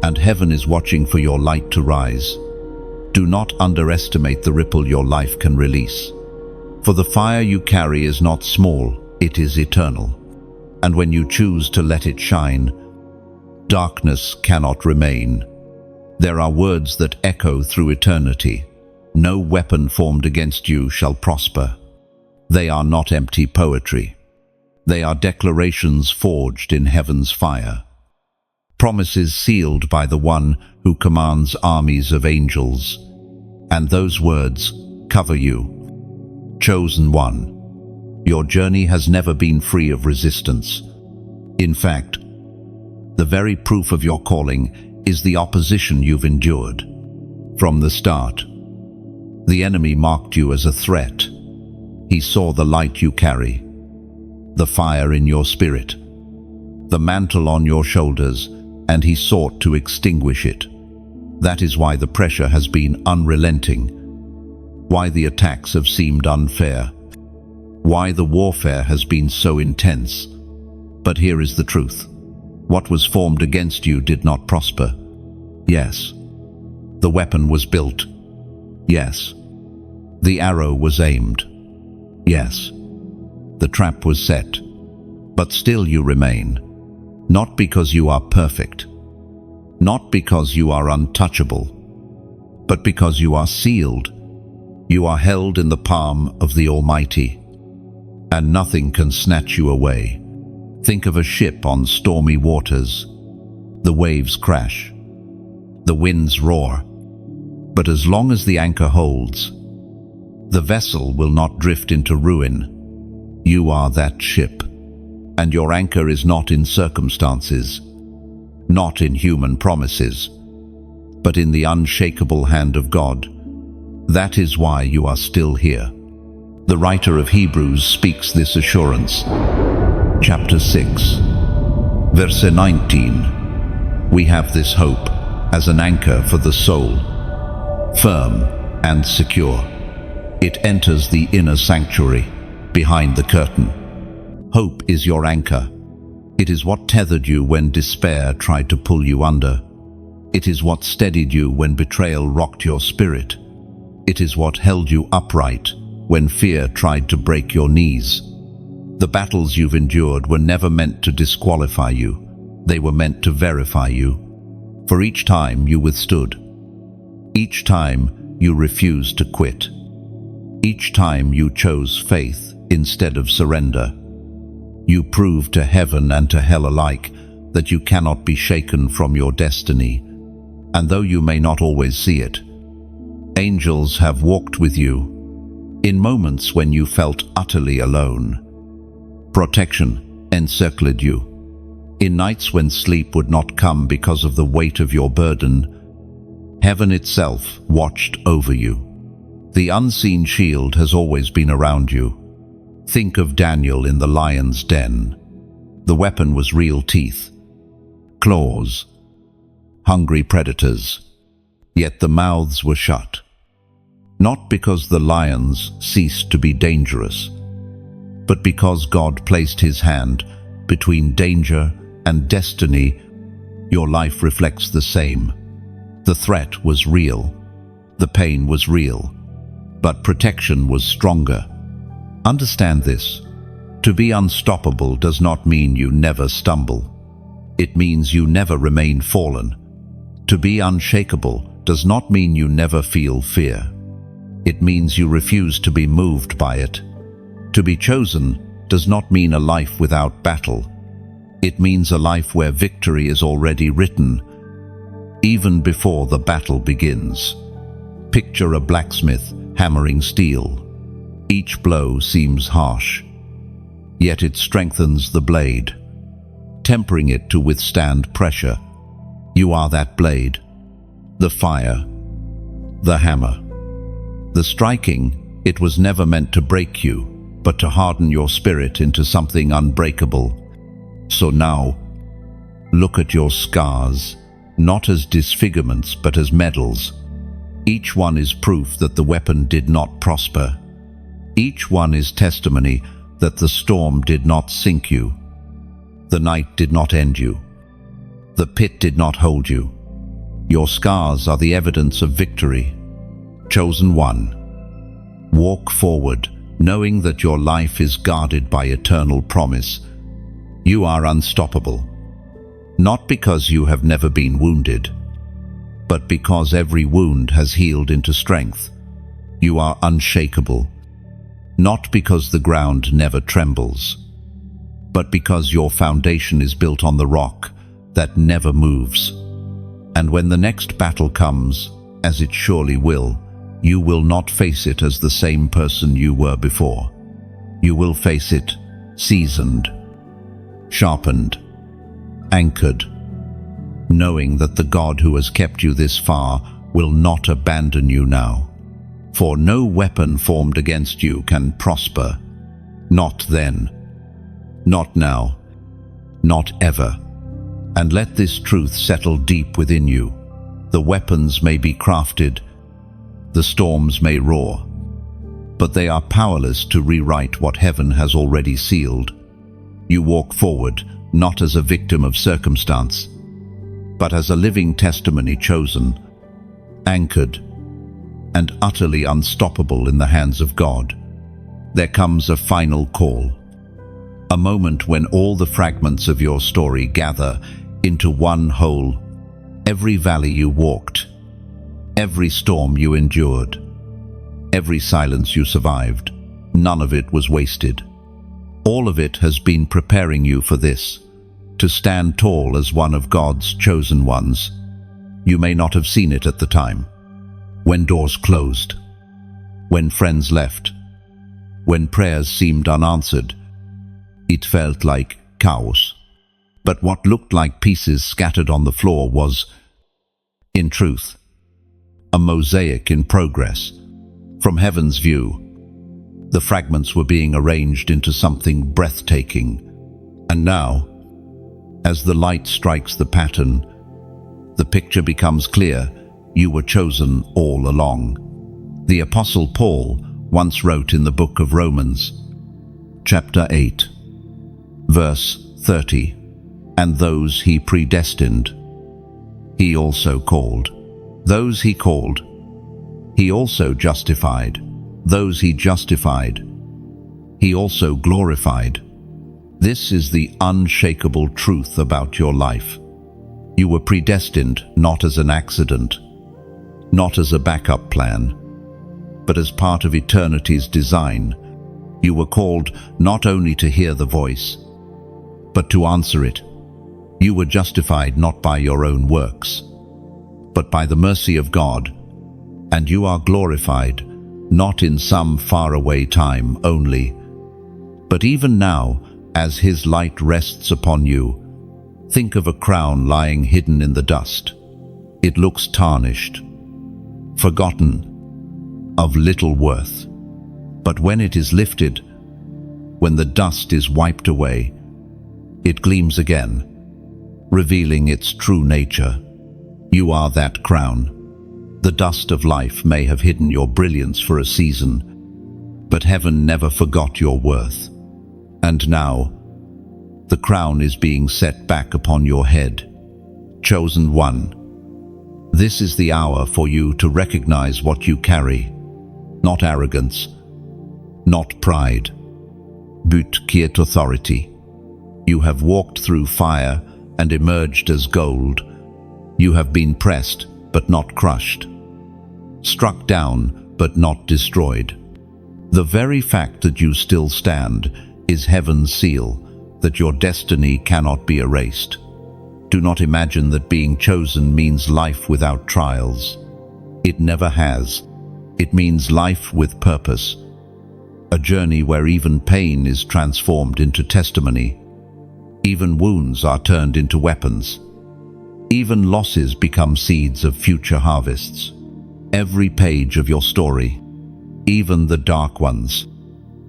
and heaven is watching for your light to rise. Do not underestimate the ripple your life can release. For the fire you carry is not small, it is eternal. And when you choose to let it shine, darkness cannot remain. There are words that echo through eternity. No weapon formed against you shall prosper. They are not empty poetry. They are declarations forged in heaven's fire. Promises sealed by the one who commands armies of angels. And those words cover you. Chosen one. Your journey has never been free of resistance. In fact, the very proof of your calling is the opposition you've endured. From the start, the enemy marked you as a threat. He saw the light you carry, the fire in your spirit, the mantle on your shoulders, and he sought to extinguish it. That is why the pressure has been unrelenting, why the attacks have seemed unfair, why the warfare has been so intense. But here is the truth. What was formed against you did not prosper. Yes, the weapon was built. Yes, the arrow was aimed. Yes, the trap was set. But still you remain. Not because you are perfect, not because you are untouchable, but because you are sealed. You are held in the palm of the Almighty, and nothing can snatch you away. Think of a ship on stormy waters. The waves crash, the winds roar, but as long as the anchor holds, the vessel will not drift into ruin. You are that ship, and your anchor is not in circumstances, not in human promises, but in the unshakable hand of God. That is why you are still here. The writer of Hebrews speaks this assurance. Chapter 6, verse 19. We have this hope as an anchor for the soul, firm and secure. It enters the inner sanctuary, behind the curtain. Hope is your anchor. It is what tethered you when despair tried to pull you under. It is what steadied you when betrayal rocked your spirit. It is what held you upright when fear tried to break your knees. The battles you've endured were never meant to disqualify you. They were meant to verify you. For each time you withstood, each time you refused to quit, each time you chose faith instead of surrender, you proved to heaven and to hell alike that you cannot be shaken from your destiny. And though you may not always see it, angels have walked with you in moments when you felt utterly alone. Protection encircled you. In nights when sleep would not come because of the weight of your burden, heaven itself watched over you. The unseen shield has always been around you. Think of Daniel in the lion's den. The weapon was real teeth, claws, hungry predators, yet the mouths were shut. Not because the lions ceased to be dangerous, but because God placed his hand between danger and destiny. Your life reflects the same. The threat was real, the pain was real, but protection was stronger. Understand this. To be unstoppable does not mean you never stumble. It means you never remain fallen. To be unshakable does not mean you never feel fear. It means you refuse to be moved by it. To be chosen does not mean a life without battle. It means a life where victory is already written, even before the battle begins. Picture a blacksmith hammering steel. Each blow seems harsh, yet it strengthens the blade, tempering it to withstand pressure. You are that blade, the fire, the hammer. The striking, it was never meant to break you, but to harden your spirit into something unbreakable. So now, look at your scars, not as disfigurements but as medals. Each one is proof that the weapon did not prosper. Each one is testimony that the storm did not sink you. The night did not end you. The pit did not hold you. Your scars are the evidence of victory. Chosen one. Walk forward, knowing that your life is guarded by eternal promise. You are unstoppable. Not because you have never been wounded, but because every wound has healed into strength. You are unshakable. Not because the ground never trembles, but because your foundation is built on the rock that never moves. And when the next battle comes, as it surely will not face it as the same person you were before. You will face it seasoned, sharpened, anchored, knowing that the God who has kept you this far will not abandon you now. For no weapon formed against you can prosper. Not then, not now, not ever. And let this truth settle deep within you. The weapons may be crafted, the storms may roar, but they are powerless to rewrite what heaven has already sealed. You walk forward, not as a victim of circumstance, but as a living testimony chosen, anchored, and utterly unstoppable in the hands of God. There comes a final call, a moment when all the fragments of your story gather into one whole. Every valley you walked, every storm you endured, every silence you survived, none of it was wasted. All of it has been preparing you for this, to stand tall as one of God's chosen ones. You may not have seen it at the time. When doors closed, when friends left, when prayers seemed unanswered, it felt like chaos. But what looked like pieces scattered on the floor was, in truth, a mosaic in progress. From heaven's view, the fragments were being arranged into something breathtaking. And now, as the light strikes the pattern, the picture becomes clear. You were chosen all along. The Apostle Paul once wrote in the book of Romans, chapter 8, verse 30, "And those he predestined, he also called. Those he called, he also justified. Those he justified, he also glorified." This is the unshakable truth about your life. You were predestined not as an accident, not as a backup plan, but as part of eternity's design. You were called not only to hear the voice, but to answer it. You were justified not by your own works, but by the mercy of God, and you are glorified not in some faraway time only, but even now as His light rests upon you. Think of a crown lying hidden in the dust. It looks tarnished, forgotten, of little worth. But when it is lifted, when the dust is wiped away, it gleams again, revealing its true nature. You are that crown. The dust of life may have hidden your brilliance for a season, but heaven never forgot your worth. And now, the crown is being set back upon your head. Chosen one. This is the hour for you to recognize what you carry. Not arrogance, not pride, but quiet authority. You have walked through fire and emerged as gold. You have been pressed, but not crushed. Struck down, but not destroyed. The very fact that you still stand is heaven's seal, that your destiny cannot be erased. Do not imagine that being chosen means life without trials. It never has. It means life with purpose. A journey where even pain is transformed into testimony. Even wounds are turned into weapons. Even losses become seeds of future harvests. Every page of your story, even the dark ones,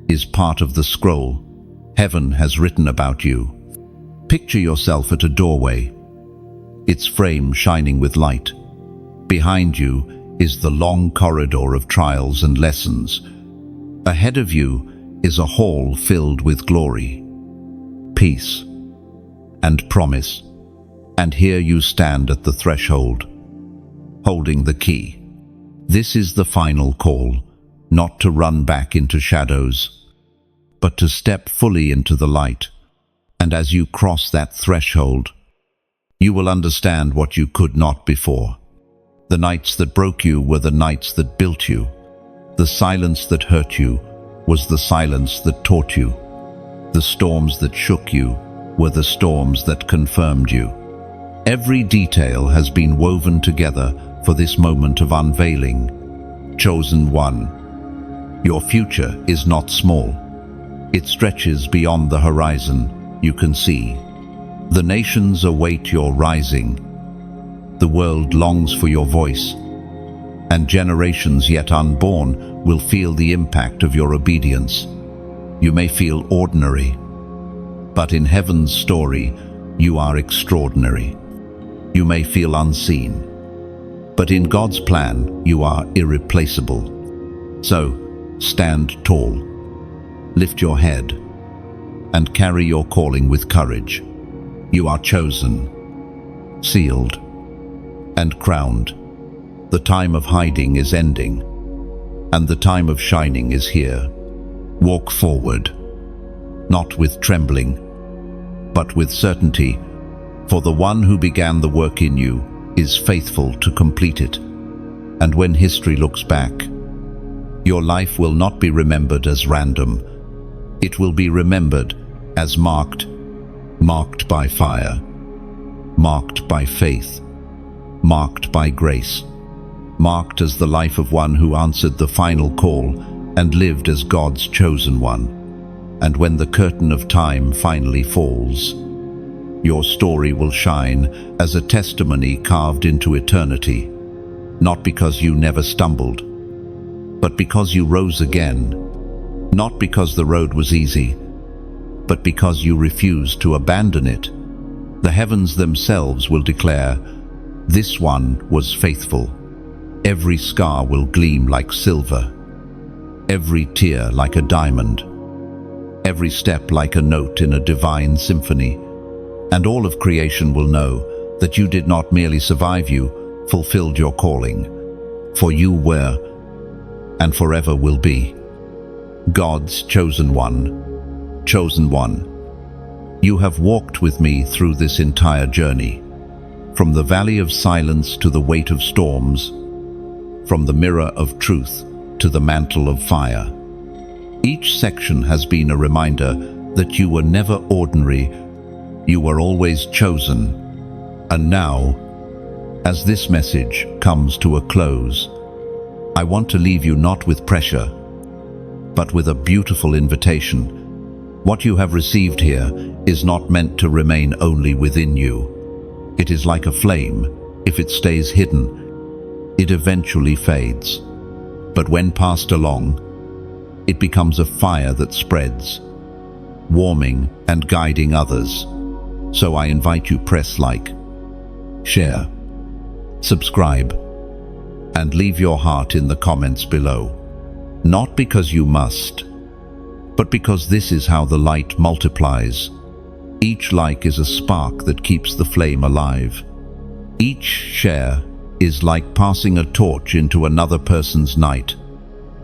is part of the scroll heaven has written about you. Picture yourself at a doorway, its frame shining with light. Behind you is the long corridor of trials and lessons. Ahead of you is a hall filled with glory, peace, and promise. And here you stand at the threshold, holding the key. This is the final call, not to run back into shadows, but to step fully into the light. And as you cross that threshold, you will understand what you could not before. The nights that broke you were the nights that built you. The silence that hurt you was the silence that taught you. The storms that shook you were the storms that confirmed you. Every detail has been woven together for this moment of unveiling. Chosen one. Your future is not small. It stretches beyond the horizon you can see. The nations await your rising. The world longs for your voice, and generations yet unborn will feel the impact of your obedience. You may feel ordinary, but in heaven's story, you are extraordinary. You may feel unseen, but in God's plan, you are irreplaceable. So, stand tall, lift your head, and carry your calling with courage. You are chosen, sealed, and crowned. The time of hiding is ending, and the time of shining is here. Walk forward, not with trembling, but with certainty, for the one who began the work in you is faithful to complete it. And when history looks back, your life will not be remembered as random. It will be remembered as marked by fire, marked by faith, marked by grace, marked as the life of one who answered the final call and lived as God's chosen one. And when the curtain of time finally falls, your story will shine as a testimony carved into eternity, not because you never stumbled, but because you rose again, not because the road was easy, but because you refused to abandon it. The heavens themselves will declare, "This one was faithful." Every scar will gleam like silver, every tear like a diamond, every step like a note in a divine symphony. And all of creation will know that you did not merely survive, you fulfilled your calling. For you were, and forever will be, God's chosen one. Chosen one. You have walked with me through this entire journey, from the valley of silence to the weight of storms, from the mirror of truth to the mantle of fire. Each section has been a reminder that you were never ordinary, you were always chosen. And now, as this message comes to a close, I want to leave you not with pressure, but with a beautiful invitation. What you have received here is not meant to remain only within you. It is like a flame. If it stays hidden, it eventually fades. But when passed along, it becomes a fire that spreads, warming and guiding others. So I invite you, press like, share, subscribe, and leave your heart in the comments below. Not because you must, but because this is how the light multiplies. Each like is a spark that keeps the flame alive. Each share is like passing a torch into another person's night.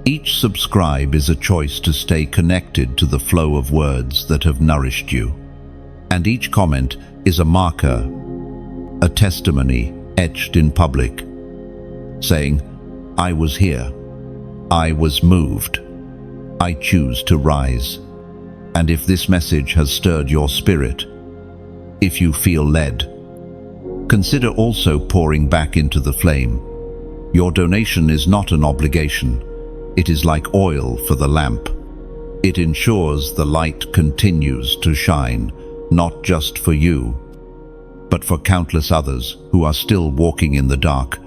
Each subscribe is a choice to stay connected to the flow of words that have nourished you. And each comment is a marker, a testimony etched in public, saying, I was here, I was moved, I choose to rise. And if this message has stirred your spirit, if you feel led, consider also pouring back into the flame. Your donation is not an obligation. It is like oil for the lamp. It ensures the light continues to shine, not just for you, but for countless others who are still walking in the dark.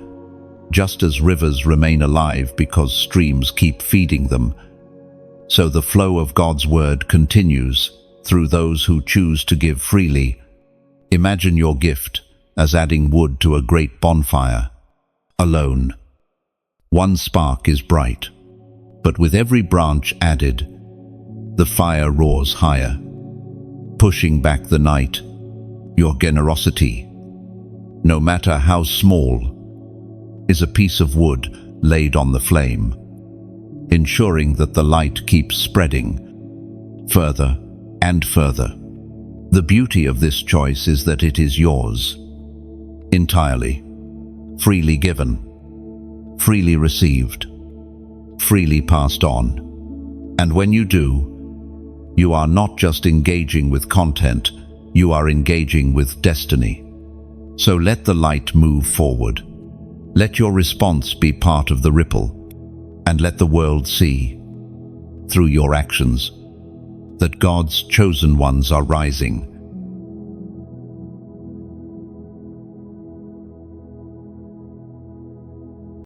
Just as rivers remain alive because streams keep feeding them, so the flow of God's word continues through those who choose to give freely. Imagine your gift as adding wood to a great bonfire. Alone, one spark is bright, but with every branch added, the fire roars higher, pushing back the night. Your generosity no matter how small, is a piece of wood laid on the flame, ensuring that the light keeps spreading further and further. The beauty of this choice is that it is yours, entirely, freely given, freely received, freely passed on. And when you do, you are not just engaging with content, you are engaging with destiny. So let the light move forward. Let your response be part of the ripple, and let the world see, through your actions, that God's chosen ones are rising,